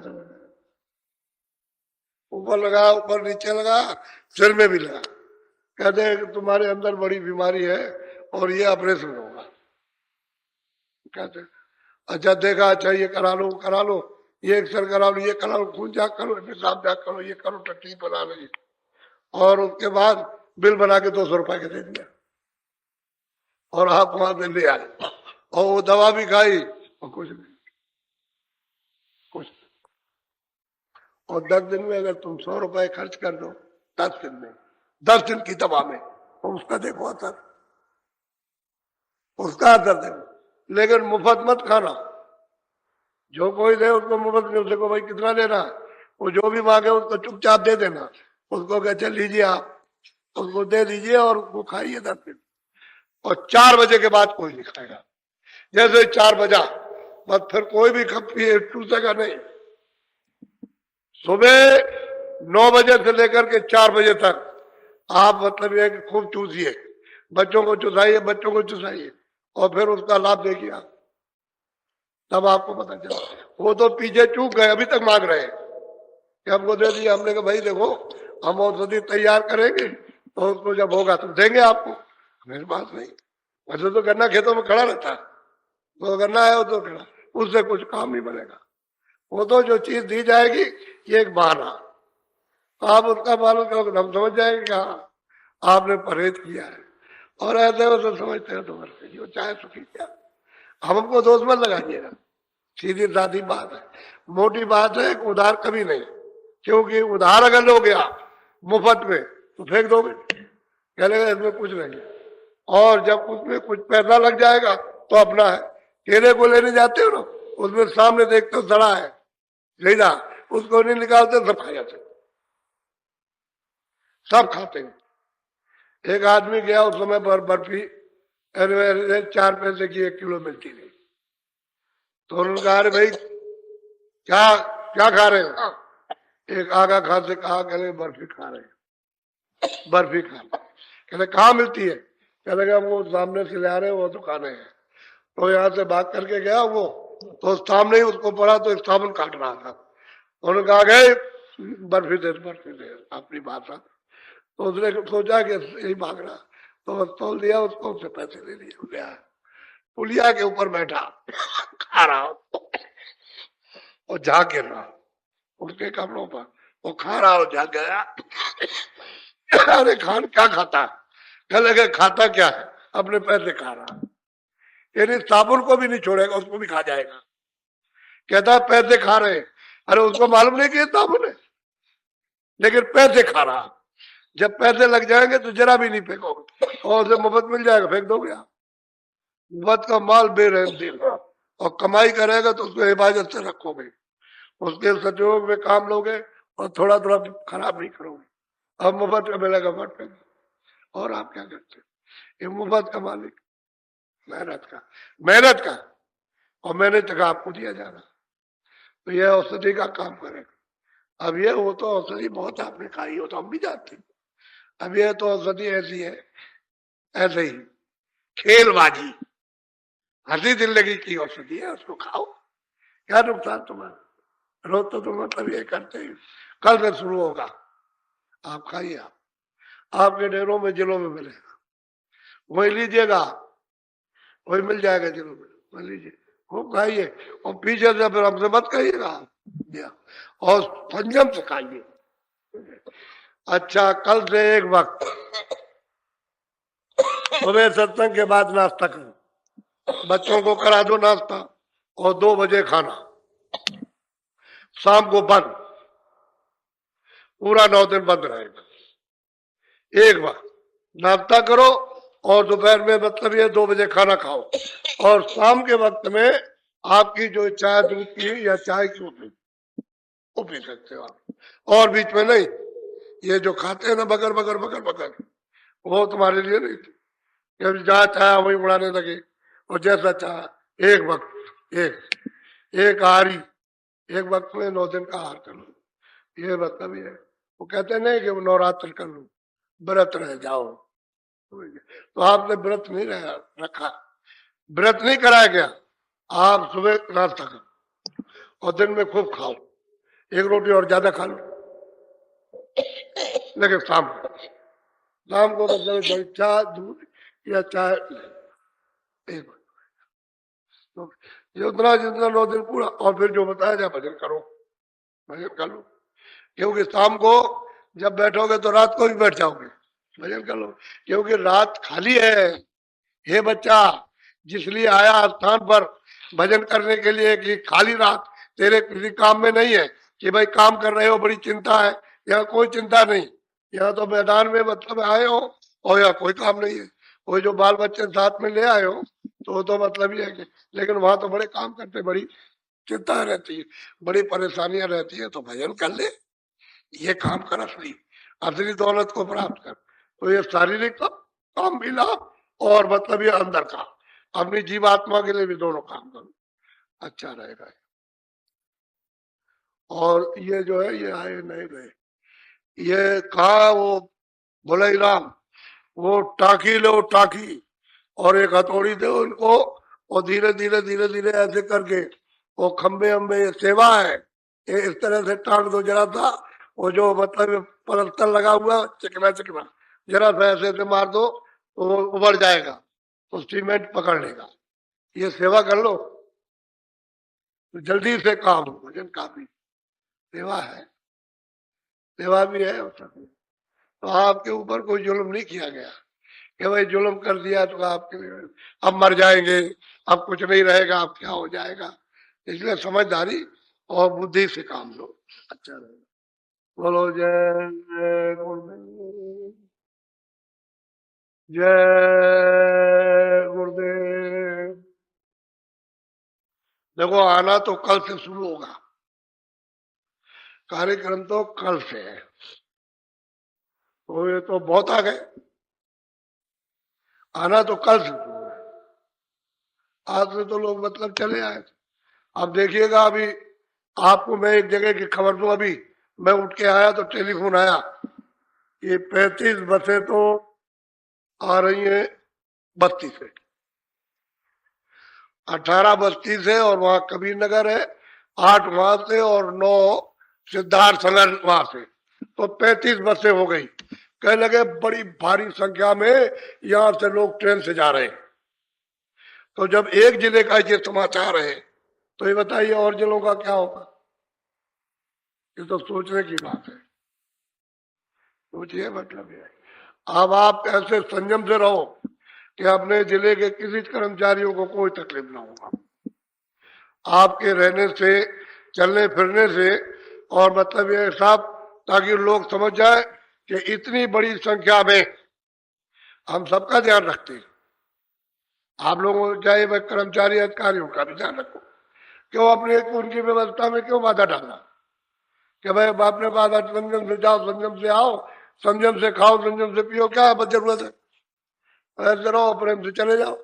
ऊपर लगा, ऊपर नीचे लगा, सिर में भी लगा, कहते हैं कि तुम्हारे अंदर बड़ी बीमारी है और ये ऑपरेशन होगा। कहते अच्छा देखा, अच्छा ये करा लो, ये एक्सरे करा लो, ये करा लो, खून जांच करो, पेशाब जांच करो, ये करो, टट्टी बना लो, और उसके बाद बिल बना के 200 रुपए के दे दिया, और आप वहां से ले आए, और वो दवा भी खाई और कुछ नहीं, कुछ। और 10 दिन में अगर तुम 100 रुपए खर्च कर दो, 10 दिन में, 10 दिन की दवा में, तो उसका देखो असर, उसका असर दे, लेकिन मुफ्त मत खाना। जो कोई दे उसको मुफ्त में, उसको भाई कितना देना, वो जो भी मांगे उसको चुपचाप दे देना। उसको कह चल लीजिए आप, उसको दे दीजिए और उसको खाइए 10 दिन। और 4 बजे के बाद कोई नहीं खाएगा। जैसे 4 बजा बस फिर कोई भी टूटेगा नहीं। सुबह 9 बजे से लेकर के 4 बजे तक आप मतलब ये कि खूब चूसिए, बच्चों को चुसाइए, बच्चों को चुसाइए, और फिर उसका लाभ देखिए आप, तब आपको पता चला। वो तो पीछे चूक गए, अभी तक मांग रहे हैं कि हमको दे दिया। हमने कहा भाई देखो, हम औषधि तैयार करेंगे तो उसको जब होगा तो देंगे आपको। मेरी बात नहीं, वैसे तो गन्ना खेतों में खड़ा रहता है, तो गन्ना है वो तो खड़ा, उससे कुछ काम नहीं बनेगा। वो तो जो चीज दी जाएगी ये एक बहाना, आप उसका मालूम करोगे, हम समझ जाएंगे कि हाँ आपने परहेज किया है। और ऐसे वैसे समझते हैं तो वर्ष जो चाहे सुखी क्या, हमको दोष मत लगाइएगा। सीधी साधी बात है, मोटी बात है, उधार कभी नहीं। क्योंकि उधार अगर लो गया मुफ्त में तो फेंक दोगे, कह लेगा इसमें कुछ नहीं है। और जब उसमें कुछ पैसा लग जाएगा तो अपना है। केले को लेने जाते हो ना, उसमें सामने देखते हो सड़ा है, ले जा, उसको नहीं निकालते, सब खा जाते, सब खाते हैं। एक आदमी गया, उस समय पर बर्फी 4 पैसे की 1 किलो मिलती थी। तो उन्होंने कहा अरे भाई क्या क्या खा रहे हो? एक आगा खान से कहा, कहले बर्फी खा रहे हैं, बर्फी खा। कहले कहाँ मिलती है? कहले कि वो सामने से ले आ रहे हैं, वो दुकानें हैं। तो यहाँ से भाग करके गया वो, तो सामने ही उसको पड़ा तो साबुन काट रहा था। उन्होंने कहा गए बर्फी दे, बर्फी दे, अपनी भाषा। तो उसने सोचा कि यही भाग रहा, तो बस तोल दिया उसको, उससे पैसे ले लिए। पुलिया के ऊपर बैठा खा रहा और झाग गिर रहा उसके कपड़ों पर, वो खा रहा और झाग गया। अरे खान क्या खाता? कह लगे खाता क्या है, अपने पैसे खा रहा, यानी साबुन को भी नहीं छोड़ेगा, उसको भी खा जाएगा। कहता है पैसे खा रहे, अरे उसको मालूम नहीं कि साबुन है, लेकिन पैसे खा रहा। जब पैसे लग जाएंगे तो जरा भी नहीं फेंकोगे, और उसे मुफ्त मिल जाएगा फेंक दोगे आप। मुफ्त का माल बेरहम दिल, और कमाई करेगा तो उसको हिफाजत से रखोगे, उसके सहयोग में काम लोगे और थोड़ा थोड़ा खराब नहीं करोगे। अब मुफ्त का मिलेगा मत फेंको। और आप क्या करते? ये मुफ्त का मालिक मेहनत का और मेहनत का आपको दिया जाना, तो यह औषधि का काम करेगा। अब ये वो तो औषधि बहुत आपने खाई हो तो हम भी जानते हैं। अब ये तो औषधि ऐसी है, ऐसे ही खेलबाजी, हंसी जिंदगी की औषधि है, उसको खाओ, क्या नुकसान तुम्हारा? रोज तो तुम मतलब ये करते ही, कल से शुरू होगा, आप खाइए, आप आपके डेरों में जिलों में मिलेगा, वही लीजिएगा, वही मिल जाएगा जिलों में, वही लीजिए, खूब खाइए। और पीछे से फिर हमसे मत खाइएगा, और संयम से खाइए। अच्छा, कल से एक वक्त सुबह सत्संग के बाद नाश्ता करो, बच्चों को करा दो नाश्ता, और 2 बजे खाना, शाम को बंद, पूरा 9 दिन बंद रहेगा। एक बार नाश्ता करो और दोपहर में मतलब ये 2 बजे खाना खाओ, और शाम के वक्त में आपकी जो चाय दूध की या चाय की वो पी सकते हो आप, और बीच में नहीं। ये जो खाते हैं ना बगर बगर बगर बगर, वो तुम्हारे लिए नहीं थी। जहाँ चाहे वही उड़ाने लगे, और जैसा चाहे एक वक्त एक आहारी, एक वक्त में 9 दिन का आहार कर लो, ये मतलब ये। वो कहते नहीं कि नवरात्र कर लो, व्रत रह जाओ, तो आपने व्रत नहीं रखा, व्रत नहीं कराया गया। आप सुबह नाश्ता करो और दिन में खूब खाओ, 1 रोटी और ज्यादा खा लो, लेकिन शाम को मतलब चाय दूध या चाय एक, तो ये उतना जितना 9 दिन पूरा। और फिर जो बताया जाए भजन करो, भजन कर लो, क्योंकि शाम को जब बैठोगे तो रात को भी बैठ जाओगे, भजन कर लो, क्योंकि रात खाली है। हे बच्चा, जिसलिए आया स्थान पर भजन करने के लिए कि खाली रात तेरे किसी काम में नहीं है कि भाई काम कर रहे हो बड़ी चिंता है, यहाँ कोई चिंता नहीं। यहाँ तो मैदान में मतलब आए हो और यहाँ कोई काम नहीं है। कोई जो बाल बच्चे साथ में ले आए हो तो मतलब ये है कि, लेकिन वहां तो बड़े काम करते, बड़ी चिंता रहती है, बड़ी परेशानियां रहती है, तो भजन कर ले, ये काम कर, असली असली दौलत को प्राप्त कर। तो ये शारीरिक काम भी लाभ, और मतलब ये अंदर का अपनी जीवात्मा के लिए भी दोनों काम करो, अच्छा रहेगा। और ये जो है ये आए नहीं गए, ये कहा वो बोले राम, वो टाकी लो टाकी, और एक हथौड़ी दे उनको, और धीरे धीरे धीरे धीरे ऐसे करके वो खंबे अम्बे, ये सेवा है, ये इस तरह से टांग दो जरा सा, वो जो मतलब पलस्तर लगा हुआ चिकना चिकना, जरा सा ऐसे ऐसे मार दो तो वो उभर जाएगा, तो सीमेंट पकड़ लेगा। ये सेवा कर लो तो जल्दी से काम हो, भजन काफी सेवा है, सेवा भी है और सब। तो आपके ऊपर कोई जुल्म नहीं किया गया कि भाई जुल्म कर दिया तो आपके लिए अब मर जाएंगे, अब कुछ नहीं रहेगा, अब क्या हो जाएगा। इसलिए समझदारी और बुद्धि से काम लो, अच्छा रहेगा। बोलो जय गुरुदेव, जय गुरुदेव। देखो आना तो कल से शुरू होगा, कार्यक्रम तो कल से है, तो ये तो बहुत आ गए, आना तो कल से शुरू है, आज से तो लोग मतलब चले आए। अब देखिएगा, अभी आपको मैं एक जगह की खबर दूं, अभी मैं उठ के आया तो टेलीफोन आया, ये 35 बसें तो आ रही हैं बस्ती से, 18 बस्ती से, और वहां कबीर नगर है, 8 वहां से, और 9 सिद्धार्थ नगर वहां से, तो 35 बसें हो गई। कहने लगे बड़ी भारी संख्या में यहां से लोग ट्रेन से जा रहे हैं। तो जब एक जिले का ये समाचार है, तो ये बताइए और जिलों का क्या होगा। ये तो सोचने की बात है, सोचिए, मतलब ये अब आप ऐसे संयम से रहो कि अपने जिले के किसी कर्मचारियों को कोई तकलीफ ना होगा, आपके रहने से, चलने फिरने से, और मतलब ये सब, ताकि लोग समझ जाए कि इतनी बड़ी संख्या में हम सबका ध्यान रखते हैं। आप लोगों को चाहे वह कर्मचारी अधिकारियों का भी ध्यान रखो, क्यों अपने उनकी व्यवस्था में क्यों बाधा डालना, कि भाई आपने बाधा, संयम से जाओ, संयम से आओ, संयम से खाओ, संयम से पियो, क्या बस जरूरत है, ऐसे रहो, प्रेम से चले जाओ।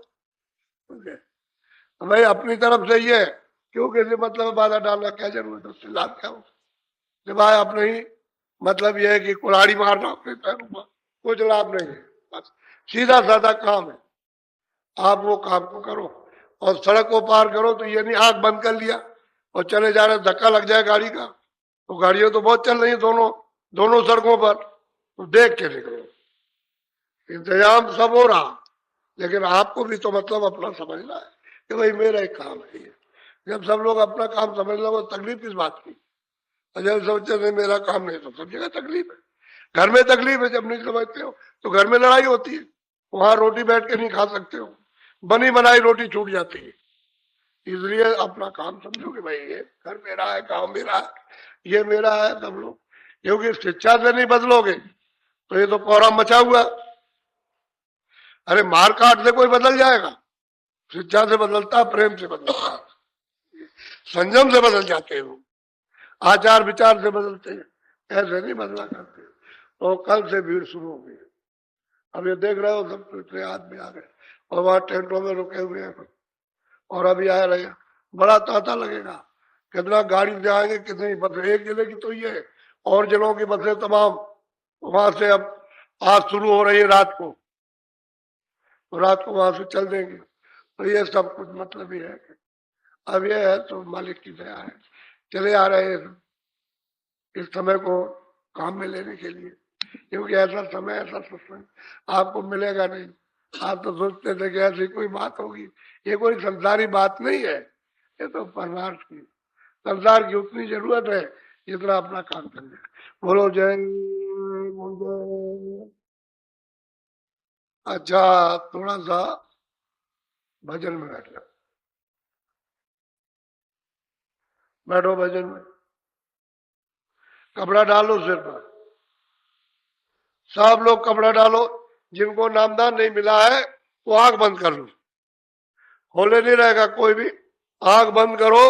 भाई अपनी तरफ से ये क्यों किसी मतलब बाधा डालना, क्या जरूरत है, उससे लाभ क्या हो, सिवाय अपने ही मतलब यह है कि कुल्हाड़ी मारना अपने पैरों पर, कुछ लाभ नहीं है, बस सीधा साधा काम है, आप वो काम को करो। और सड़क को पार करो तो ये नहीं आंख बंद कर लिया और चले जा रहे, धक्का लग जाए गाड़ी का, तो गाड़ियां तो बहुत चल रही है दोनों दोनों सड़कों पर, तो देख के निकलो, इंतजाम सब हो रहा, लेकिन आपको भी तो मतलब अपना समझना है कि भाई मेरा एक काम है ये। जब सब लोग अपना काम समझ लो, तकलीफ किस बात की, और जब सोचते नहीं मेरा काम नहीं, तो सब जगह तकलीफ है। घर में तकलीफ है, जब नहीं समझते हो तो घर में लड़ाई होती है, वहां रोटी बैठ के नहीं खा सकते हो, बनी बनाई रोटी छूट जाती है। इसलिए अपना काम समझो कि भाई ये घर मेरा है, काम मेरा है, ये मेरा है सब लोग, क्योंकि शिक्षा से नहीं बदलोगे तो ये तो कोहराम मचा हुआ। अरे मार काट से कोई बदल जाएगा, शिक्षा से बदलता, प्रेम से बदलता, संयम से बदल जाते हो, आचार विचार से बदलते हैं, ऐसे नहीं बदला करते। तो कल से भीड़ शुरू हो गई, अब ये देख रहे हो सब प्रयाग में आ गए, और वहां टेंटों में रुके हुए हैं, और अभी आ रहे हैं, बड़ा तांता लगेगा, कितना गाड़ी से आएंगे, कितनी बसें, एक जिले की तो ये, और जिलों की बसें तमाम वहां से अब आज शुरू हो रही है रात को, तो रात को वहां से चल देंगे। तो ये सब कुछ मतलब ही है, अब ये है तो मालिक की दया है, चले आ रहे हैं इस समय को काम में लेने के लिए, क्योंकि ऐसा समय, ऐसा सत्संग आपको मिलेगा नहीं। आप तो सोचते थे कि ऐसी कोई बात होगी, ये कोई संसारी बात नहीं है, ये तो परमार्थ की, संसार की उतनी जरूरत है जितना अपना काम करने। बोलो जय गुरुदेव। अच्छा, थोड़ा सा भजन में बैठ जाओ, बैठो भजन में, कपड़ा डालो सिर पर, सब लोग कपड़ा डालो, जिनको नामदान नहीं मिला है वो आंख बंद कर लो, होले नहीं रहेगा कोई भी। आंख बंद करो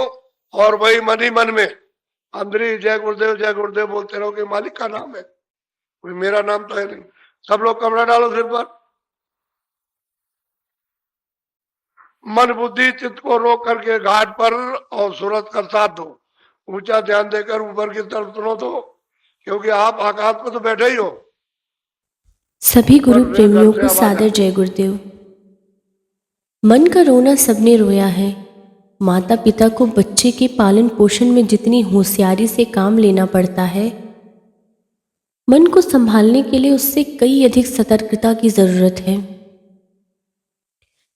और वही मन ही मन में अंदर ही जय गुरुदेव बोलते रहो कि मालिक का नाम है, कोई मेरा नाम तो है नहीं। सब लोग कपड़ा डालो सिर पर, मन बुद्धि चित्त को रोक करके घाट पर और सूरत का साथ दो, ऊंचा ध्यान देकर ऊपर की तरफ सुनो तो, क्योंकि आप आकाश में तो बैठे ही हो। सभी गुरु पर प्रेमियों घर से को आवाज सादर आती है। जय गुरुदेव। मन का रोना सबने रोया है। माता पिता को बच्चे के पालन पोषण में जितनी होशियारी से काम लेना पड़ता है, मन को संभालने के लिए उससे कई अधिक सतर्कता की जरूरत है।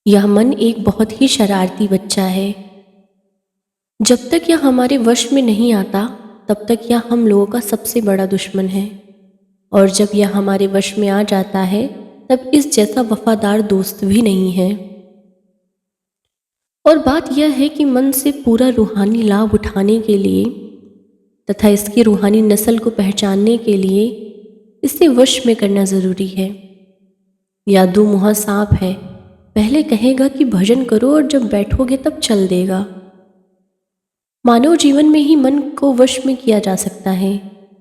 यह मन एक बहुत ही शरारती बच्चा है। जब तक यह हमारे वश में नहीं आता, तब तक यह हम लोगों का सबसे बड़ा दुश्मन है, और जब यह हमारे वश में आ जाता है, तब इस जैसा वफादार दोस्त भी नहीं है। और बात यह है कि मन से पूरा रूहानी लाभ उठाने के लिए तथा इसकी रूहानी नस्ल को पहचानने के लिए इसे वश में करना जरूरी है। या दो मुहा सांप है, पहले कहेगा कि भजन करो और जब बैठोगे तब चल देगा। मानव जीवन में ही मन को वश में किया जा सकता है।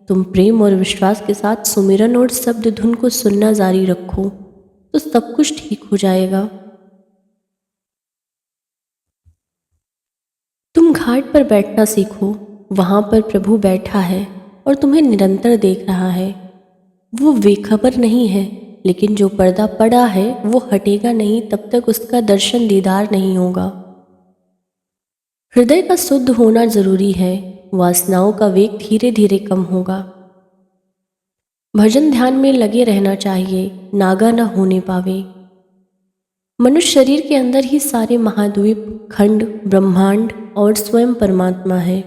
तुम प्रेम और विश्वास के साथ सुमिरन और शब्द धुन को सुनना जारी रखो तो सब कुछ ठीक हो जाएगा। तुम घाट पर बैठना सीखो, वहां पर प्रभु बैठा है और तुम्हें निरंतर देख रहा है। वो बेखबर नहीं है, लेकिन जो पर्दा पड़ा है वो हटेगा नहीं तब तक उसका दर्शन दीदार नहीं होगा। हृदय का शुद्ध होना जरूरी है, वासनाओं का वेग धीरे धीरे कम होगा। भजन ध्यान में लगे रहना चाहिए, नागा न होने पावे। मनुष्य शरीर के अंदर ही सारे महाद्वीप, खंड, ब्रह्मांड और स्वयं परमात्मा है।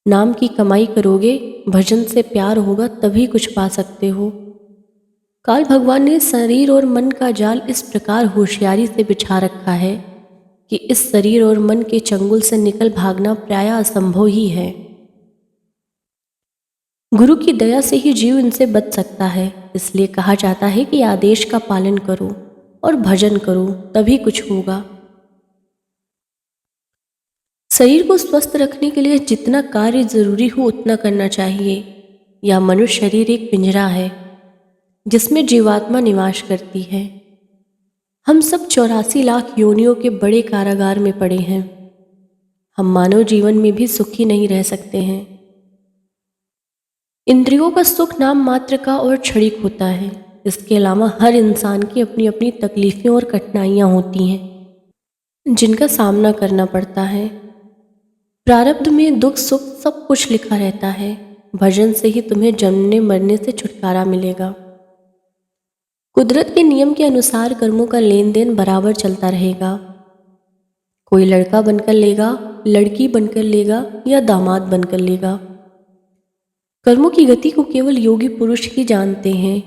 नाम की कमाई करोगे, भजन से प्यार होगा, तभी कुछ पा सकते हो। काल भगवान ने शरीर और मन का जाल इस प्रकार होशियारी से बिछा रखा है कि इस शरीर और मन के चंगुल से निकल भागना प्रायः असंभव ही है। गुरु की दया से ही जीव इनसे बच सकता है। इसलिए कहा जाता है कि आदेश का पालन करो और भजन करो, तभी कुछ होगा। शरीर को स्वस्थ रखने के लिए जितना कार्य जरूरी हो उतना करना चाहिए। यह मनुष्य शरीर एक पिंजरा है जिसमें जीवात्मा निवास करती है। हम सब 84 लाख योनियों के बड़े कारागार में पड़े हैं। हम मानव जीवन में भी सुखी नहीं रह सकते हैं। इंद्रियों का सुख नाम मात्र का और क्षणिक होता है। इसके अलावा हर इंसान की अपनी अपनी तकलीफें और कठिनाइयाँ होती हैं जिनका सामना करना पड़ता है। प्रारब्ध में दुख सुख सब कुछ लिखा रहता है। भजन से ही तुम्हें जन्मने मरने से छुटकारा मिलेगा। कुदरत के नियम के अनुसार कर्मों का लेन देन बराबर चलता रहेगा। कोई लड़का बनकर लेगा, लड़की बनकर लेगा या दामाद बनकर लेगा। कर्मों की गति को केवल योगी पुरुष ही जानते हैं।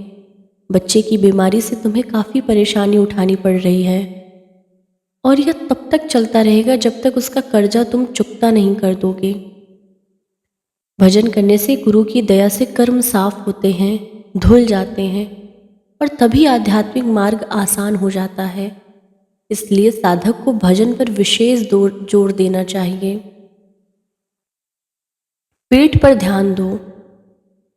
बच्चे की बीमारी से तुम्हें काफ़ी परेशानी उठानी पड़ रही है, और यह तब तक चलता रहेगा जब तक उसका कर्जा तुम चुकता नहीं कर दोगे। भजन करने से गुरु की दया से कर्म साफ होते हैं, धुल जाते हैं, और तभी आध्यात्मिक मार्ग आसान हो जाता है। इसलिए साधक को भजन पर विशेष जोर देना चाहिए। पेट पर ध्यान दो।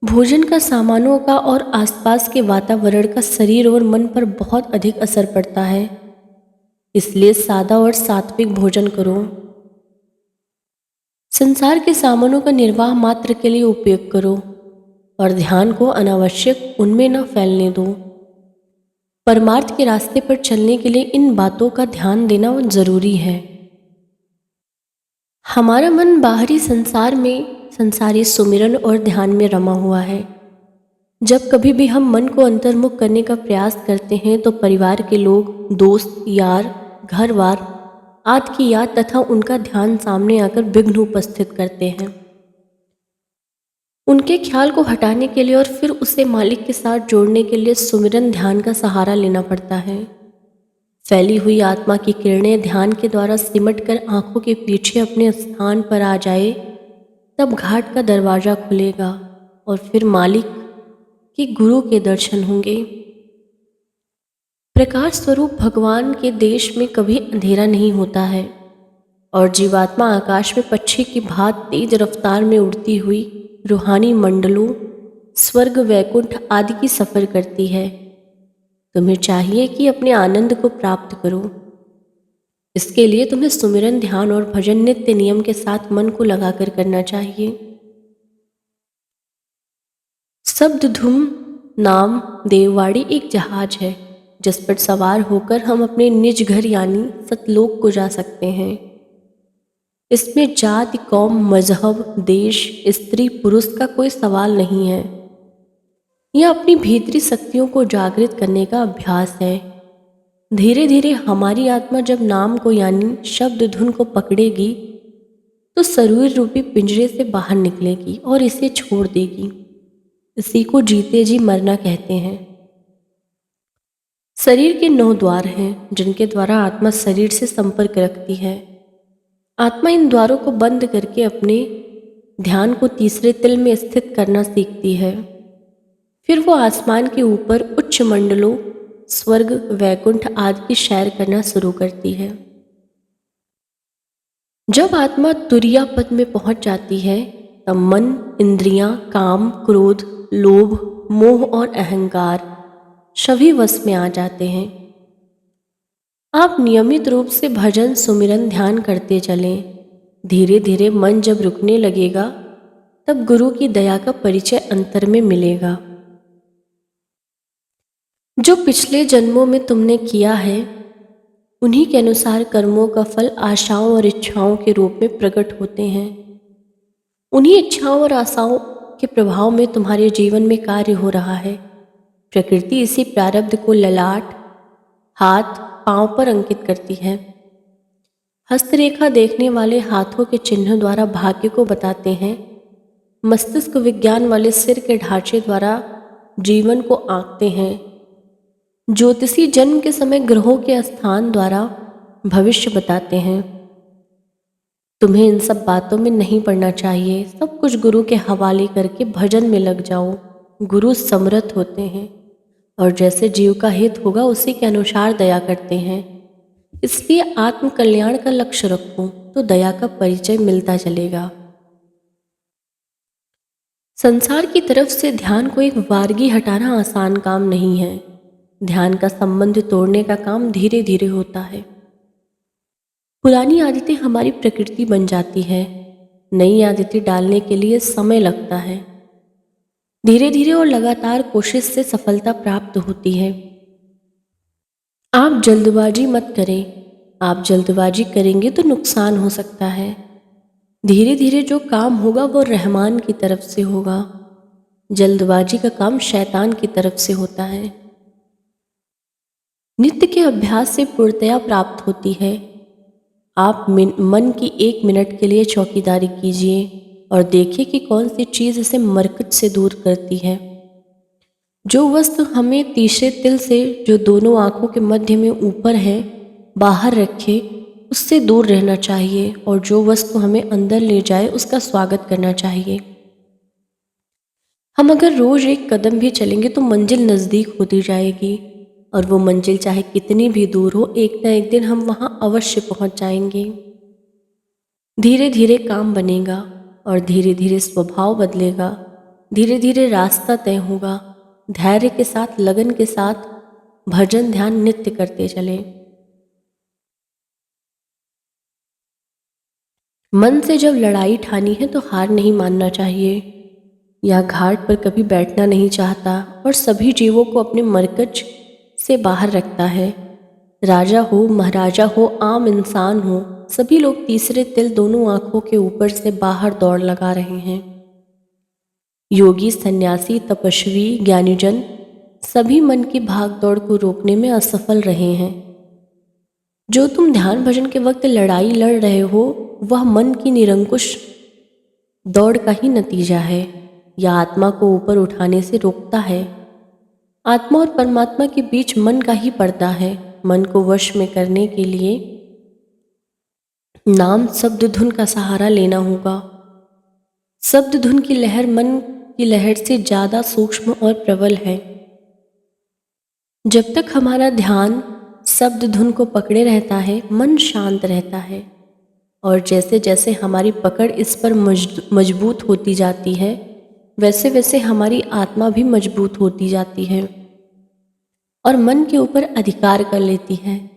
भोजन का, सामानों का और आसपास के वातावरण का शरीर और मन पर बहुत अधिक असर पड़ता है। इसलिए सादा और सात्विक भोजन करो। संसार के सामानों का निर्वाह मात्र के लिए उपयोग करो और ध्यान को अनावश्यक उनमें न फैलने दो। परमार्थ के रास्ते पर चलने के लिए इन बातों का ध्यान देना जरूरी है। हमारा मन बाहरी संसार में संसारी सुमिरन और ध्यान में रमा हुआ है। जब कभी भी हम मन को अंतर्मुख करने का प्रयास करते हैं तो परिवार के लोग, दोस्त, यार, घरवार आदि की याद तथा उनका ध्यान सामने आकर विघ्न उपस्थित करते हैं। उनके ख्याल को हटाने के लिए और फिर उसे मालिक के साथ जोड़ने के लिए सुमिरन ध्यान का सहारा लेना पड़ता है। फैली हुई आत्मा की किरणें ध्यान के द्वारा सिमट कर आंखों के पीछे अपने स्थान पर आ जाए, तब घाट का दरवाजा खुलेगा और फिर मालिक के गुरु के दर्शन होंगे। प्रकाश स्वरूप भगवान के देश में कभी अंधेरा नहीं होता है और जीवात्मा आकाश में पक्षी की भांति तेज रफ्तार में उड़ती हुई रूहानी मंडलों, स्वर्ग, वैकुंठ आदि की सफर करती है। तुम्हें चाहिए कि अपने आनंद को प्राप्त करो। इसके लिए तुम्हें सुमिरन, ध्यान और भजन नित्य नियम के साथ मन को लगाकर करना चाहिए। शब्द धूम नाम देववाड़ी एक जहाज है जिस पर सवार होकर हम अपने निज घर यानी सतलोक को जा सकते हैं। इसमें जाति, कौम, मजहब, देश, स्त्री, पुरुष का कोई सवाल नहीं है। यह अपनी भीतरी शक्तियों को जागृत करने का अभ्यास है। धीरे धीरे हमारी आत्मा जब नाम को यानी शब्द धुन को पकड़ेगी तो शरीर रूपी पिंजरे से बाहर निकलेगी और इसे छोड़ देगी। इसी को जीते जी मरना कहते हैं। शरीर के 9 द्वार हैं जिनके द्वारा आत्मा शरीर से संपर्क रखती है। आत्मा इन द्वारों को बंद करके अपने ध्यान को तीसरे तिल में स्थित करना सीखती है। फिर वो आसमान के ऊपर उच्च मंडलों, स्वर्ग, वैकुंठ आदि की सैर करना शुरू करती है। जब आत्मा तुरिया पद में पहुंच जाती है तब मन, इंद्रियां, काम, क्रोध, लोभ, मोह और अहंकार सभी वश में आ जाते हैं। आप नियमित रूप से भजन, सुमिरन, ध्यान करते चलें। धीरे धीरे मन जब रुकने लगेगा तब गुरु की दया का परिचय अंतर में मिलेगा। जो पिछले जन्मों में तुमने किया है उन्हीं के अनुसार कर्मों का फल आशाओं और इच्छाओं के रूप में प्रकट होते हैं। उन्हीं इच्छाओं और आशाओं के प्रभाव में तुम्हारे जीवन में कार्य हो रहा है। प्रकृति इसी प्रारब्ध को ललाट, हाथ, पांव पर अंकित करती है। हस्तरेखा देखने वाले हाथों के चिन्ह द्वारा भाग्य को बताते हैं। मस्तिष्क विज्ञान वाले सिर के ढांचे द्वारा जीवन को आंकते हैं। ज्योतिषी जन्म के समय ग्रहों के स्थान द्वारा भविष्य बताते हैं। तुम्हें इन सब बातों में नहीं पड़ना चाहिए। सब कुछ गुरु के हवाले करके भजन में लग जाओ। गुरु समर्थ होते हैं और जैसे जीव का हित होगा उसी के अनुसार दया करते हैं। इसलिए आत्म कल्याण का लक्ष्य रखो तो दया का परिचय मिलता चलेगा। संसार की तरफ से ध्यान को एक वारगी हटाना आसान काम नहीं है। ध्यान का संबंध तोड़ने का काम धीरे धीरे होता है। पुरानी आदतें हमारी प्रकृति बन जाती है। नई आदतें डालने के लिए समय लगता है। धीरे धीरे और लगातार कोशिश से सफलता प्राप्त होती है। आप जल्दबाजी मत करें। आप जल्दबाजी करेंगे तो नुकसान हो सकता है। धीरे धीरे जो काम होगा वो रहमान की तरफ से होगा। जल्दबाजी का काम शैतान की तरफ से होता है। नित्य के अभ्यास से पूर्णतया प्राप्त होती है। आप मन की 1 मिनट के लिए चौकीदारी कीजिए और देखिए कि कौन सी चीज़ इसे मरकज से दूर करती है। जो वस्तु हमें तीसरे तिल से, जो दोनों आंखों के मध्य में ऊपर है, बाहर रखे, उससे दूर रहना चाहिए और जो वस्तु हमें अंदर ले जाए उसका स्वागत करना चाहिए। हम अगर रोज 1 कदम भी चलेंगे तो मंजिल नज़दीक होती जाएगी और वो मंजिल चाहे कितनी भी दूर हो, एक न एक दिन हम वहाँ अवश्य पहुँच जाएंगे। धीरे धीरे काम बनेगा और धीरे धीरे स्वभाव बदलेगा। धीरे धीरे रास्ता तय होगा। धैर्य के साथ, लगन के साथ भजन, ध्यान नित्य करते चले। मन से जब लड़ाई ठानी है तो हार नहीं मानना चाहिए। यह घाट पर कभी बैठना नहीं चाहता और सभी जीवों को अपने मरकज से बाहर रखता है। राजा हो, महाराजा हो, आम इंसान हो, सभी लोग तीसरे तिल, दोनों आंखों के ऊपर से बाहर दौड़ लगा रहे हैं। योगी, सन्यासी, तपस्वी, ज्ञानीजन सभी मन की भाग दौड़ को रोकने में असफल रहे हैं। जो तुम ध्यान भजन के वक्त लड़ाई लड़ रहे हो वह मन की निरंकुश दौड़ का ही नतीजा है। यह आत्मा को ऊपर उठाने से रोकता है। आत्मा और परमात्मा के बीच मन का ही पर्दा है। मन को वश में करने के लिए नाम, शब्द, धुन का सहारा लेना होगा। शब्द धुन की लहर मन की लहर से ज़्यादा सूक्ष्म और प्रबल है। जब तक हमारा ध्यान शब्द धुन को पकड़े रहता है, मन शांत रहता है। और जैसे जैसे हमारी पकड़ इस पर मजबूत होती जाती है, वैसे वैसे हमारी आत्मा भी मजबूत होती जाती है और मन के ऊपर अधिकार कर लेती है।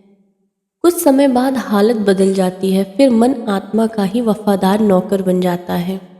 कुछ समय बाद हालत बदल जाती है, फिर मन आत्मा का ही वफादार नौकर बन जाता है।